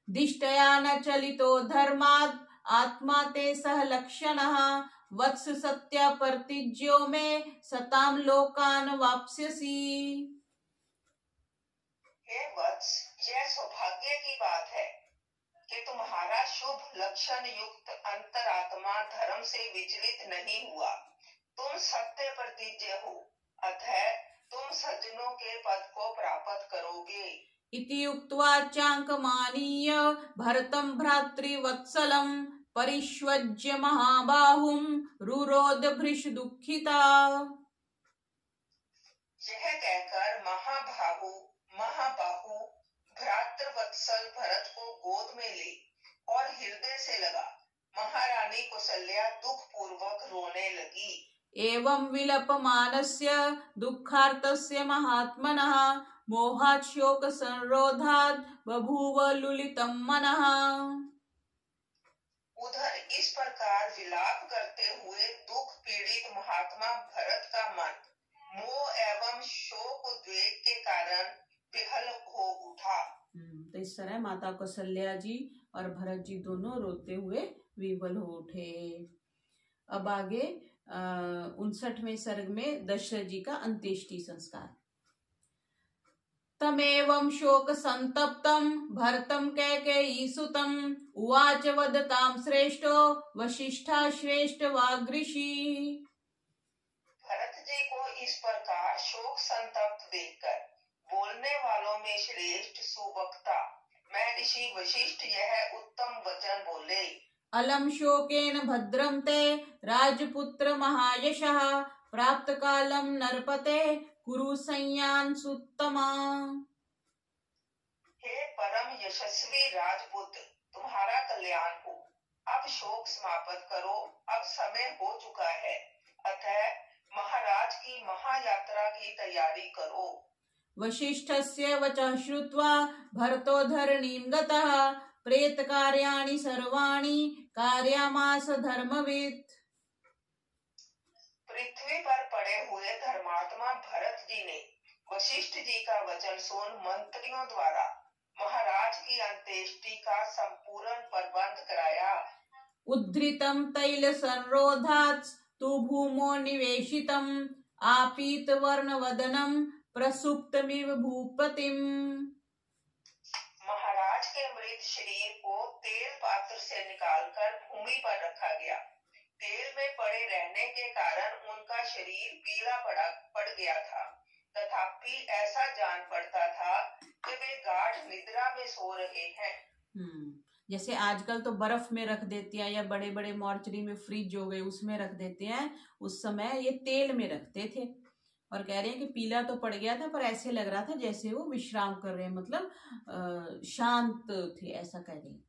दिष्टया न चलितो धर्मात् आत्मा ते सह लक्षणः वत्स सत्य प्रतिज्यो में सताम लोकान वाप्स्यसि। हे वत्स, यह सौभाग्य की बात है कि तुम्हारा शुभ लक्षण युक्त अंतरात्मा धर्म से विचलित नहीं हुआ। तुम सत्य प्रतिज्ञ हो, अतः तुम सज्जनों के पद को प्राप्त करोगे। इति उक्त्वा चांकमानीय भरतं भ्रातृवत्सलं परिष्वज्य महाबाहुं रुरोध भृश दुःखिता। यह कहकर महाबाहु भ्रातृवत्सल भरत को गोद में ले और हृदय से लगा महारानी कौशल्या दुख पूर्वक रोने लगी। एवं विलपमानस्य दुःखार्तस्य महात्मनः मोहात् शोक संरोधात् बभूव लुलितं मनः। उधर इस प्रकार विलाप करते हुए दुख पीड़ित महात्मा भरत का मन मोह एवं शोक उद्वेग के कारण विहल हो उठा। तो इस तरह माता कौशल्या जी और भरत जी दोनों रोते हुए विवल हो उठे। अब आगे 59वें सर्ग में दशरथ जी का अंत्येष्टि संस्कार। तमेवं शोक संतप्तं भरतं कैकेयीसुतं उवाच वदतां श्रेष्ठो वशिष्ठा श्रेष्ठ वागृषि। भरत जी को इस प्रकार शोक संतप्त देखकर बोलने वालों में श्रेष्ठ सुवक्ता मैं ऋषि वशिष्ठ यह उत्तम वचन बोले। अलम शोकेन भद्रं ते राजपुत्र महायशः प्राप्त कालम नरपते कुरु संयान सुत्तमा। हे परम यशस्वी राजपुत्र, तुम्हारा कल्याण हो। अब शोक समाप्त करो, अब समय हो चुका है, अतः महाराज की महायात्रा की तैयारी करो। वशिष्ठस्य वचः श्रुत्वा भरतो धरणीं गतः प्रेत कार्याणि सर्वाणि कार्यामास धर्मवित्। पृथ्वी पर पड़े हुए धर्मात्मा भरत जी ने वशिष्ठ जी का वचन सुन मंत्रियों द्वारा महाराज की अंत्येष्टि का संपूर्ण प्रबंध कराया। उद्धृतं तैल संरोधात् तु भूमो निवेशितम् आपीत वर्ण वदनम प्रसुप्तमिव भूपतिम। महाराज के मृत शरीर को तेल पात्र से निकालकर भूमि पर रखा गया। तेल में पड़े रहने के कारण उनका शरीर पीला पड़ गया था, तथापि ऐसा जान पड़ता था कि वे गाढ़ निद्रा में सो रहे हैं। जैसे आजकल तो बर्फ में रख देते हैं या बड़े बड़े मॉर्चरी में फ्रिज हो गए उसमें रख देते हैं, उस समय ये तेल में रखते थे। और कह रहे हैं कि पीला तो पड़ गया था पर ऐसे लग रहा था जैसे वो विश्राम कर रहे हैं, मतलब शांत थे, ऐसा कह रहे हैं।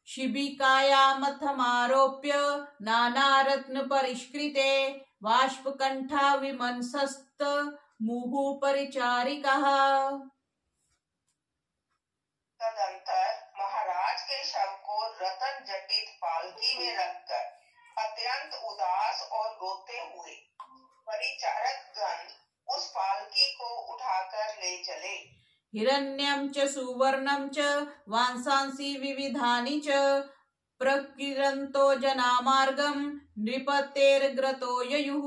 शिबिकायामथमारोप्य नाना रत्न परिष्कृते बाष्पकंठा विमंसस्त मुहु परिचारिकः। तदंतर महाराज के शव को रतन जटित पालकी में रखकर अत्यंत अत्यंत उदास और रोते हुए परिचारक गण उस पालकी को उठाकर ले चले। हिरण्यं च सुवर्णं च वांसांसि विविधानि च प्रकीर्णन्तो जना मार्गं नृपतेर्ग्रतो ययुः।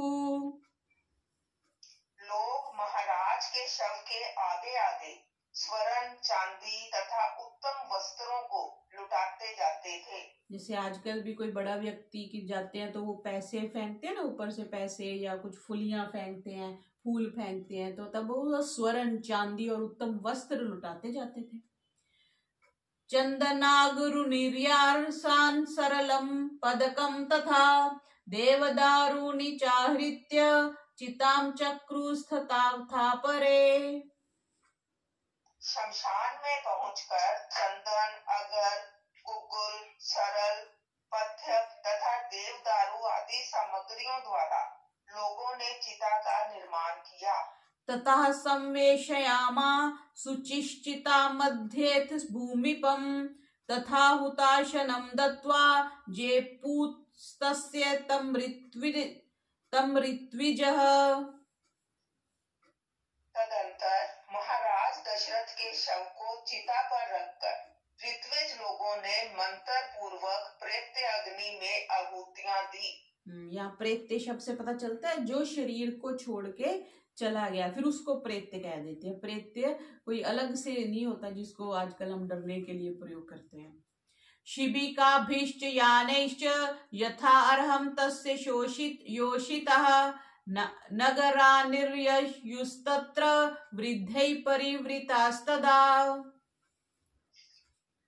लोग महाराज के शव के आगे आगे स्वर्ण, चांदी तथा उत्तम वस्त्रों को लुटाते जाते थे। जैसे आजकल भी कोई बड़ा व्यक्ति की जाते हैं तो वो पैसे फेंकते हैं ना, ऊपर से पैसे या कुछ फुलियां फेंकते हैं, फूल फेंकते हैं, तो तब वो स्वर्ण, चांदी और उत्तम वस्त्र लुटाते जाते थे। चंदनागुरु निर्यासान सरलम पदकम तथा देवदारुणि चाहृत्य चिताम चक्रुस्थता था परे। शमशान में पहुंचकर चंदन, अगर, गुग्गुल, सरल, पथ्य तथा देवदारू आदि सामग्रियों द्वारा लोगों ने चिता का निर्माण किया। ततः संवेशयामा शुचिश्चिता मध्येथ भूमिपम तथा हुताशनम दत्वा जेपूतस्य तम ऋत्विजः। तदंतर महाराज दशरथ के शव को चिता पर रखकर ऋत्विज लोगों ने मंत्र पूर्वक प्रेत्य अग्नि में आहुतियां दी। यहाँ प्रेत्य शब्द से पता चलता है जो शरीर को छोड़ के चला गया, फिर उसको प्रेत्य कह देते हैं। प्रेत्य कोई अलग से नहीं होता जिसको आजकल हम डरने के लिए प्रयोग करते हैं। शिबिकाभिश्च यानैश्च यथा अर्हं तस्य योषितः नगरानिर्ययुस्तत्र वृद्धै परिवृतास्तदा।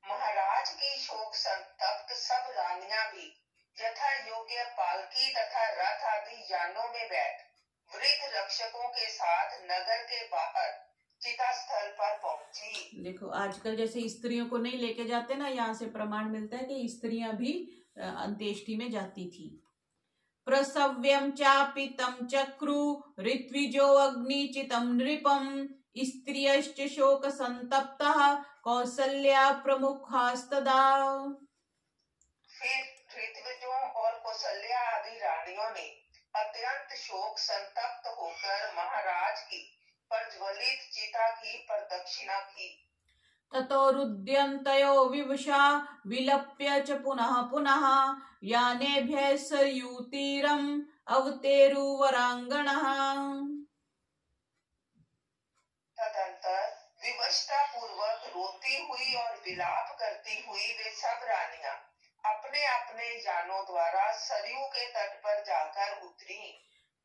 महाराज की शोक संतप्त सब रानियां भी यथा योग्य पालकी तथा रथ आदि यानों में बैठ वृद्ध रक्षकों के साथ नगर के बाहर चिता स्थल पर पहुंची। देखो आजकल जैसे स्त्रियों को नहीं लेके जाते ना, यहाँ से प्रमाण मिलता है कि स्त्रियां भी अंत्येष्टि में जाती थी। प्रसव्यम चापि तम चक्रु ऋत्विजो अग्निचितम नृपम स्त्रियश्च शोक संतप्तः कौसल्या प्रमुखास्तदा। फिर ऋत्विजों और कौसल्या आदि रानियों ने अत्यंत शोक संतप्त होकर महाराज की प्रज्वलित चिता की प्रदक्षिणा की। ततो रुद्यन्तयो विवशा विलप्य च पुनः पुनः यानेभ्यः सरयूतीरम् अवतेरुवरांगणः। तदंतर विवशता पूर्वक रोती हुई और विलाप करती हुई वे सब रानियां अपने अपने जानों द्वारा सरयू के तट पर जाकर उतरी।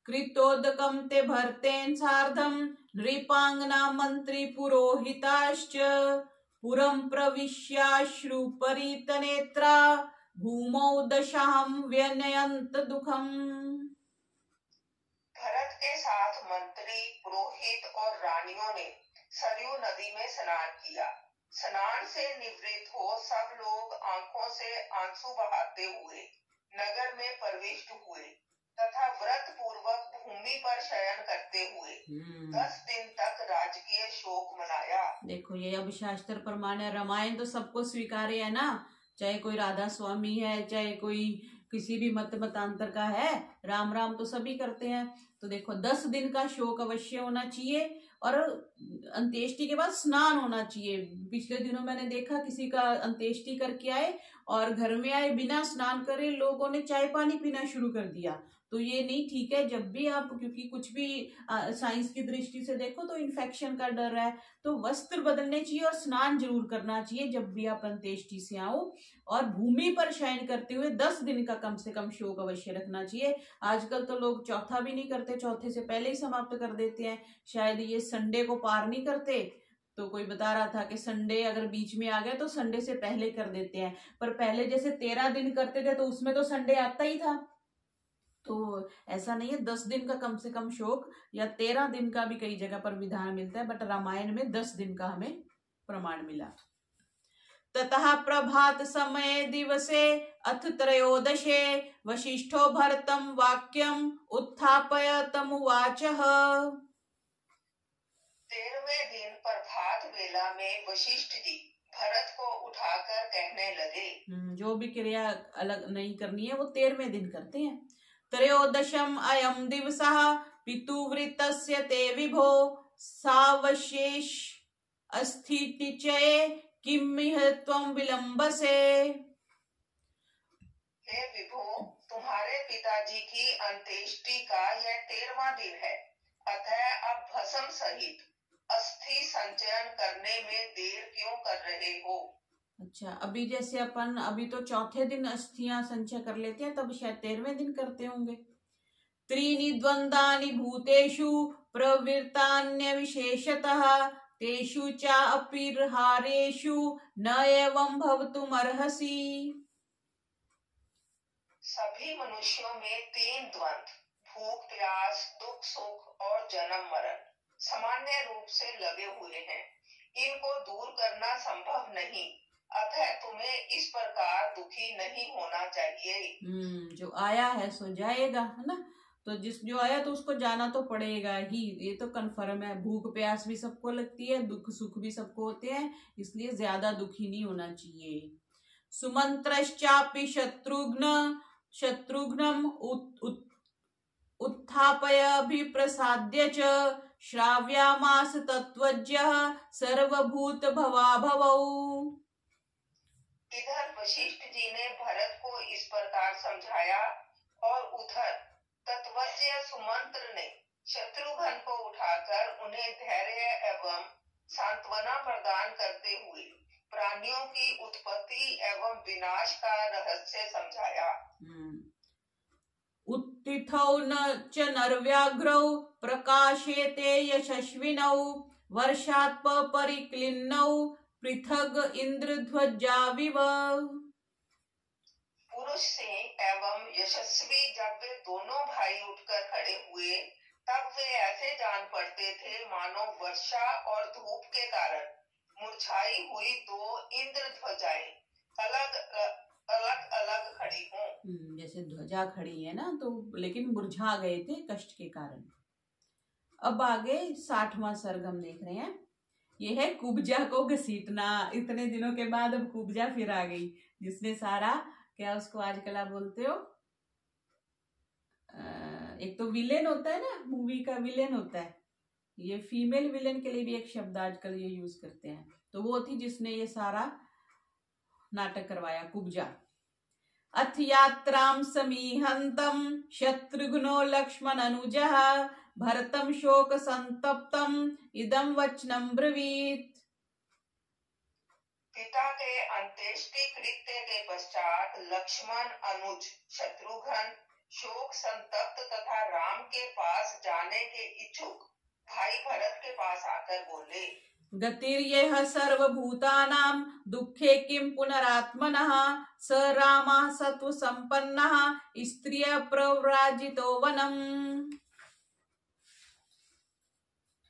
कृतोदकं ते भर्तेन सार्धं नृपांगना मंत्री पुरोहिताश्च पुरं प्रविश्याश्रुपरीतनेत्रा भूमौ दशां व्यनयन्त दुःखम्। भरत के साथ मंत्री, पुरोहित और रानियों ने सरयू नदी में स्नान किया। स्नान से निवृत्त हो सब लोग आंखों से आंसू बहाते हुए नगर में प्रविष्ट हुए तथा व्रत पूर्वक भूमि पर शयन करते हुए 10 दिन तक राजकीय शोक मनाया। देखो ये अब शास्त्र प्रमाण है। रामायण तो सबको स्वीकार्य है ना, चाहे कोई राधा स्वामी है, चाहे कोई किसी भी मतांतर का है, राम राम तो सभी करते हैं। तो देखो 10 दिन का शोक अवश्य होना चाहिए और अंत्येष्टि के बाद स्नान होना चाहिए। पिछले दिनों मैंने देखा किसी का अंत्येष्टि करके आए और घर में आए बिना स्नान करे लोगों ने चाय पानी पीना शुरू कर दिया। तो ये नहीं ठीक है। जब भी आप, क्योंकि कुछ भी साइंस की दृष्टि से देखो तो इन्फेक्शन का डर है, तो वस्त्र बदलने चाहिए और स्नान जरूर करना चाहिए जब भी आप अंत्येष्टि से आओ। और भूमि पर शयन करते हुए 10 दिन का कम से कम शोक अवश्य रखना चाहिए। आजकल तो लोग चौथा भी नहीं करते, चौथे से पहले ही समाप्त कर देते हैं। शायद ये संडे को पार नहीं करते, तो कोई बता रहा था कि संडे अगर बीच में आ गया तो संडे से पहले कर देते हैं। पर पहले जैसे 13 दिन करते थे तो उसमें तो संडे आता ही था, तो ऐसा नहीं है। 10 दिन का कम से कम शोक या 13 दिन का भी कई जगह पर विधान मिलता है, बट रामायण में 10 दिन का हमें प्रमाण मिला। ततः प्रभात समय दिवसे अथ त्रयोदशे वशिष्ठो भरतं वाक्यम उत्थापय तमुवाचः। 13वें दिन प्रभात वेला में वशिष्ठ जी भरत को उठाकर कहने लगे। जो भी क्रिया अलग नहीं करनी है वो 13वें दिन करते हैं। त्रयोदशम अयम दिवसः पितुवृत्तस्य ते विभो सावशेष अस्थितिचये किमिह त्वं विलंबसे। हे विभो, तुम्हारे पिताजी की अंत्येष्टि का यह 13वां दिन है, अतः अब भस्म सहित अस्थि संचयन करने में देर क्यों कर रहे हो? अच्छा, अभी जैसे अपन अभी तो चौथे दिन अस्थियां संचय कर लेते हैं, तब शायद 13वें दिन करते होंगे। त्रीणि द्वंद्वानि भूतेषु प्रवृत्तान्य विशेषतः तेषु च अपीर्हारेषु न एवं भवितुमर्हसि। सभी मनुष्यों में 3 द्वंद्व, भूख प्यास, दुख सुख और जन्म मरण सामान्य रूप से लगे हुए हैं। इनको दूर करना संभव नहीं, अतः तुम्हें इस प्रकार दुखी नहीं होना चाहिए। जो आया है सो जाएगा, है ना। तो जो आया तो उसको जाना तो पड़ेगा ही, ये तो कन्फर्म है। भूख प्यास भी सबको लगती है, दुख सुख भी सबको होते हैं, इसलिए ज्यादा दुखी नहीं होना चाहिए। सुमंत्रश्चापि शत्रुघ्नम उत्थापय अभिप्रसाद्य च श्राव्यामास तत्वज्ञः सर्वभूत भवाभवौ। इधर वशिष्ठ जी ने भरत को इस प्रकार समझाया और उधर तत्वज्ञ सुमंत्र ने शत्रुघ्न को उठाकर उन्हें धैर्य एवं सांत्वना प्रदान करते हुए प्राणियों की उत्पत्ति एवं विनाश का रहस्य समझाया। उत्तिथौ न च नरव्याघ्रौ प्रकाशेते यशस्विनौ वर्षात् परिक्लिन्नौ पृथग इंद्रध्वजाविव। पुरुष सिंह एवं यशस्वी जब वे दोनों भाई उठकर खड़े हुए, तब वे ऐसे जान पड़ते थे मानो वर्षा और धूप के कारण मुरझाई हुई 2 इंद्रध्वजाएं अलग अलग खड़ी हों। जैसे ध्वजा खड़ी है ना, तो लेकिन मुरझा गए थे कष्ट के कारण। अब आगे 60वां सर्ग हम देख रहे हैं। ये है कुब्जा को घसीटना। इतने दिनों के बाद अब कुब्जा फिर आ गई, जिसने सारा क्या उसको आजकल आप बोलते हो, एक तो विलेन होता है ना, मूवी का विलेन होता है, ये फीमेल विलेन के लिए भी एक शब्द आजकल ये यूज करते हैं। तो वो थी जिसने ये सारा नाटक करवाया, कुब्जा। अथ यात्रां समीहंतम शत्रुघ्नो लक्ष्मण अनुजः भरतम शोक संतप्तम इदं वचनं ब्रवीत। पिता के अंत्येष्टि कृत्य के पश्चात लक्ष्मण अनुज शत्रुघ्न शोक संतप्त तथा राम के पास जाने के इच्छुक भाई भरत के पास आकर बोले, गतिर्येह सर्वभूतानां दुःखे किं पुनरात्मनः स रामः सत्व संपन्नः स्त्रिय प्रव्राजितो वनम्।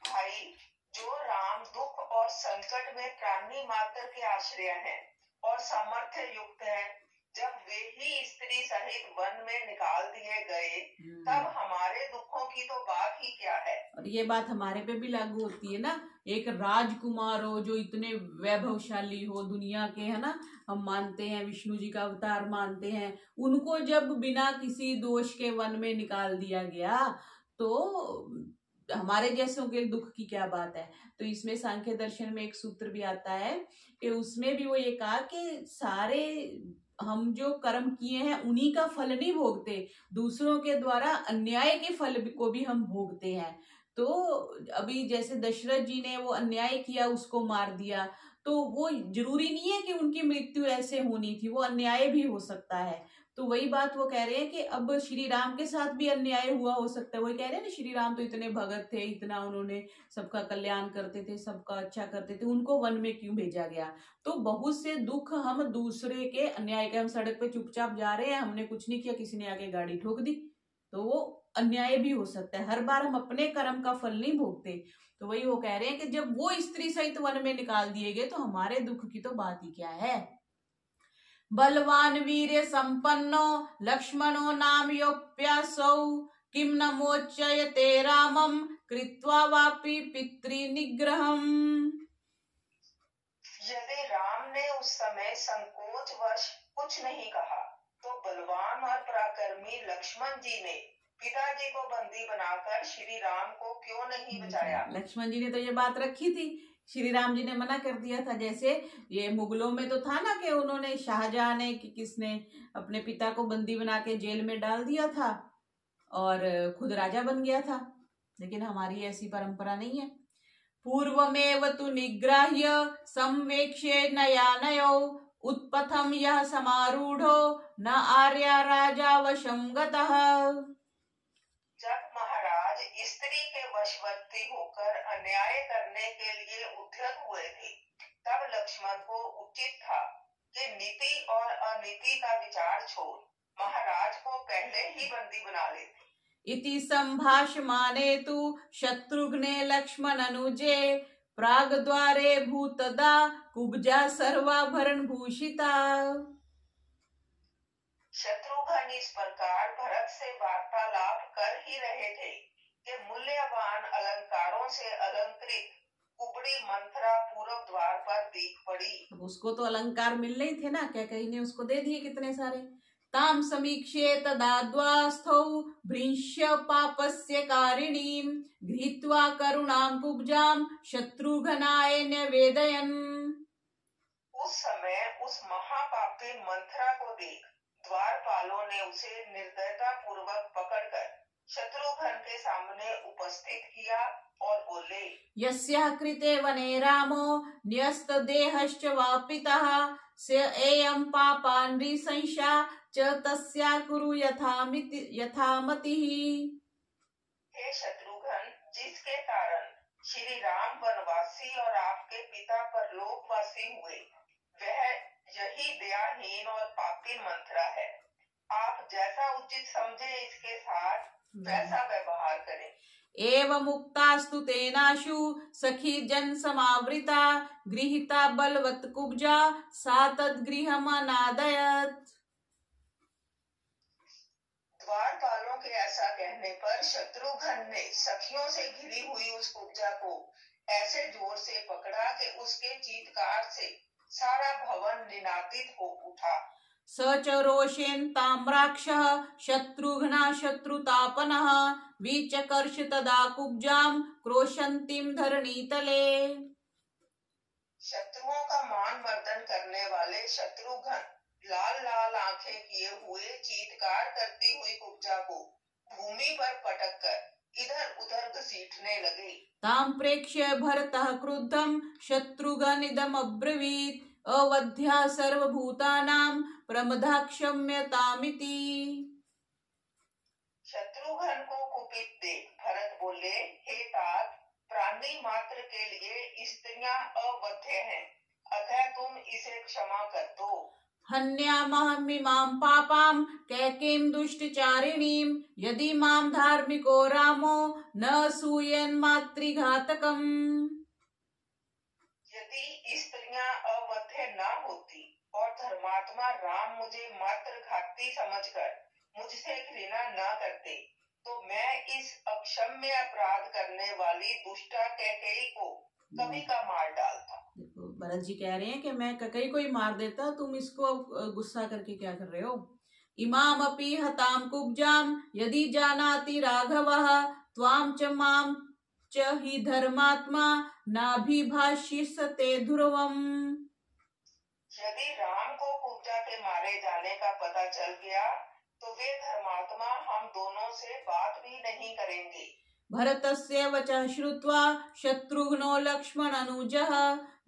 भाई, जो राम दुख और संकट में प्राणी मात्र के आश्रय हैं और सामर्थ्य युक्त है, जब वे ही स्त्री सहित वन में निकाल दिए गए, तब हमारे दुखों की तो बात ही क्या है। और ये बात हमारे पे भी लागू होती है ना। एक राजकुमार हो जो इतने वैभवशाली हो दुनिया के, है ना, हम मानते हैं विष्णु जी का अवतार मानते हैं, उनको जब बिना किसी दोष के वन में निकाल दिया गया, तो हमारे जैसों के दुख की क्या बात है। तो इसमें सांख्य दर्शन में एक सूत्र भी आता है कि उसमें भी वो ये कहा कि सारे हम जो कर्म किए हैं उन्हीं का फल नहीं भोगते, दूसरों के द्वारा अन्याय के फल को भी हम भोगते हैं। तो अभी जैसे दशरथ जी ने वो अन्याय किया, उसको मार दिया, तो वो जरूरी नहीं है कि उनकी मृत्यु ऐसे होनी थी, वो अन्याय भी हो सकता है। तो वही बात वो कह रहे हैं कि अब श्री राम के साथ भी अन्याय हुआ हो सकता है। वही कह रहे हैं ना, श्री राम तो इतने भगत थे, इतना उन्होंने सबका कल्याण करते थे, सबका अच्छा करते थे, उनको वन में क्यों भेजा गया। तो बहुत से दुख हम दूसरे के अन्याय के, हम सड़क पे चुपचाप जा रहे हैं, हमने कुछ नहीं किया, किसी ने आके गाड़ी ठोक दी, तो वो अन्याय भी हो सकता है। हर बार हम अपने कर्म का फल नहीं भोगते। तो वही वो कह रहे हैं कि जब वो स्त्री सहित वन में निकाल दिए गए, तो हमारे दुख की तो बात ही क्या है। बलवान वीर्य संपन्नो लक्ष्मणो नाम योप्यासौ किम न मोचयते रामम कृत्वा वापि पितृनिग्रहम्। यदि राम ने उस समय संकोचवश कुछ नहीं कहा, तो बलवान और पराक्रमी लक्ष्मण जी ने पिताजी को बंदी बनाकर श्री राम को क्यों नहीं बचाया। लक्ष्मण जी ने तो ये बात रखी थी, श्री राम जी ने मना कर दिया था। जैसे ये मुगलों में तो था ना कि उन्होंने शाहजहां ने कि किसने अपने पिता को बंदी बना के जेल में डाल दिया था और खुद राजा बन गया था, लेकिन हमारी ऐसी परंपरा नहीं है। पूर्वमेव तु निग्राह्य संवेक्ष्ये नयानयो उत्पथम यह समारूढ़ो न आर्या राजा वशं गतः। जब महाराज स्त्री के वशवर्ती होकर अन्याय करने के लिए उद्यत हुए थे, तब लक्ष्मण को उचित था कि नीति और अनीति का विचार छोड़ महाराज को पहले ही बंदी बना लेते। इति संभाषमाने तु शत्रुघ्ने लक्ष्मण अनुजे प्रागद्वारे भूतदा कुब्जा सर्वाभरण भूषिता। शत्रुघ्न इस प्रकार भरत से वार्तालाप कर ही रहे थे कि मूल्यवान अलंकारों से अलंकृत कुबड़ी मंथरा पूर्व द्वार पर दिख पड़ी। अब उसको तो अलंकार मिल रहे थे ना, कैकेयी ने उसको दे दिए कितने सारे। ताम समीक्षे तदाद्वास्थौ भृंश्य पापस्य कारिणीं गृहीत्वा करुणां कुब्जां शत्रुघ्नाय न्यवेदयन्। उस समय उस महापापी मंथरा को देख द्वारपालों ने उसे निर्दयता पूर्वक पकड़कर शत्रुघ्न के सामने उपस्थित किया और बोले, यस्याः कृते वने रामो न्यस्त देहश्च वापितः स एयं पापा नृशंसा च तस्या कुरु यथामतिः। हे शत्रुघ्न, जिसके कारण श्री राम वनवासी और आपके पिता परलोकवासी हुए, वह यही दयाहीन और पापी मंथरा है। आप जैसा उचित समझे इसके साथ वैसा व्यवहार करें। एवं मुक्तास्तु तेनाशु सखी जन समावृता गृहीता बलवत् कुब्जा सा तद्गृहम् अनादयत्। द्वारपालों के ऐसा कहने पर शत्रुघ्न ने सखियों से घिरी हुई उस कुब्जा को ऐसे जोर से पकड़ा कि उसके चीत्कार से सारा भवन निनादित हो उठा। स च रोषेण ताम्राक्षः शत्रुघ्ना शत्रुतापनः विचकर्ष तदा कुब्जां क्रोशन्तीं धरणीतले। शत्रुओं का मान मर्दन करने वाले शत्रुघ्न लाल लाल आंखें किए हुए चीत्कार करती हुई कुब्जा को भूमि पर पटक कर इधर उधर घसीटने लगे। तां प्रेक्ष्य भरतः क्रुद्धं शत्रुघ्निदम् अब्रवीत् अवध्या सर्वभूतानां प्रमदा क्षम्यतामिति। शत्रुघ्न को कुपित देख भरत बोले, हे तात, प्राणी मात्र के लिए स्त्रियां अवध्य हैं, अतः तुम इसे क्षमा कर दो। हन्यामहमिमां पापां कैकेयीं दुष्टचारिणीं यदि मां धार्मिको रामो न सूयन्मातृघातकम्। यदि स्त्रियां अवध्य न होती और धर्मात्मा राम मुझे मात्र घाती समझकर मुझसे घृणा न करते, तो मैं इस अक्षम्य अपराध करने वाली दुष्टा कैकेयी को कभी का मार डालता। देखो भरत जी कह रहे हैं कि मैं कैकेयी को ही मार देता, तुम इसको गुस्सा करके क्या कर रहे हो। इमाम अपि हतां कुब्जां यदि जानाति राघवः त्वां च मां च हि धर्मात्मा नाभिभाषिष्यते ध्रुवम्। यदि राम को कुब्जा के मारे जाने का पता चल गया तो वे धर्मात्मा हम दोनों से बात भी नहीं करेंगे। भरतस्य वचः श्रुत्वा शत्रुघ्नो लक्ष्मणनुजः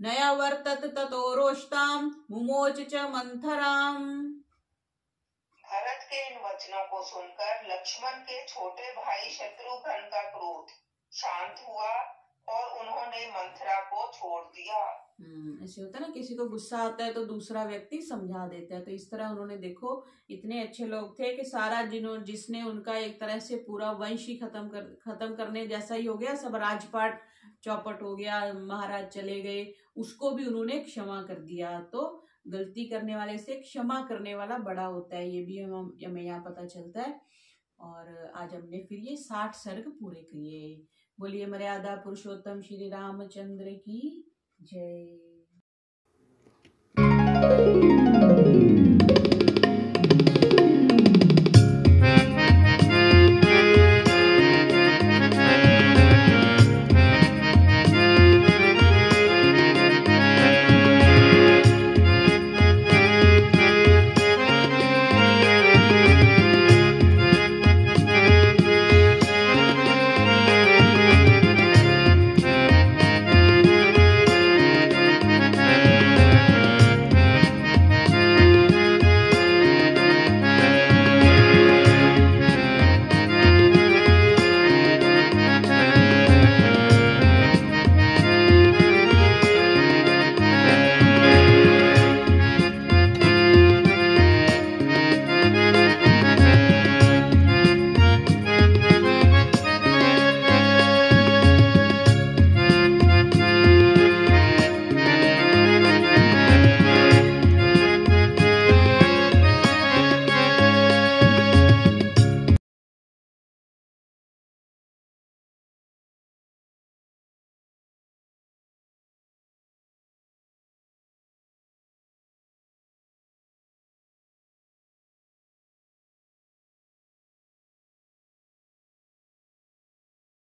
नयावर्तत ततो रोष्टां मुमोच च मंथराम्। भरत के इन वचनों को सुनकर लक्ष्मण के छोटे भाई शत्रुघ्न का क्रोध शांत हुआ और उन्होंने मंथरा को छोड़ दिया। ऐसे होता है ना, किसी को गुस्सा आता है तो दूसरा व्यक्ति समझा देता है, तो इस तरह उन्होंने देखो इतने अच्छे लोग थे कि सारा जिसने उनका एक तरह से पूरा वंश ही खत्म करने जैसा ही हो गया, सब राजपाट चौपट हो गया, महाराज चले गए, उसको भी उन्होंने क्षमा कर दिया। तो गलती करने वाले से क्षमा करने वाला बड़ा होता है, ये भी हमें यहाँ पता चलता है। और आज हमने फिर ये 60 सर्ग पूरे किए। बोलिए मर्यादा पुरुषोत्तम श्री रामचंद्र की जय।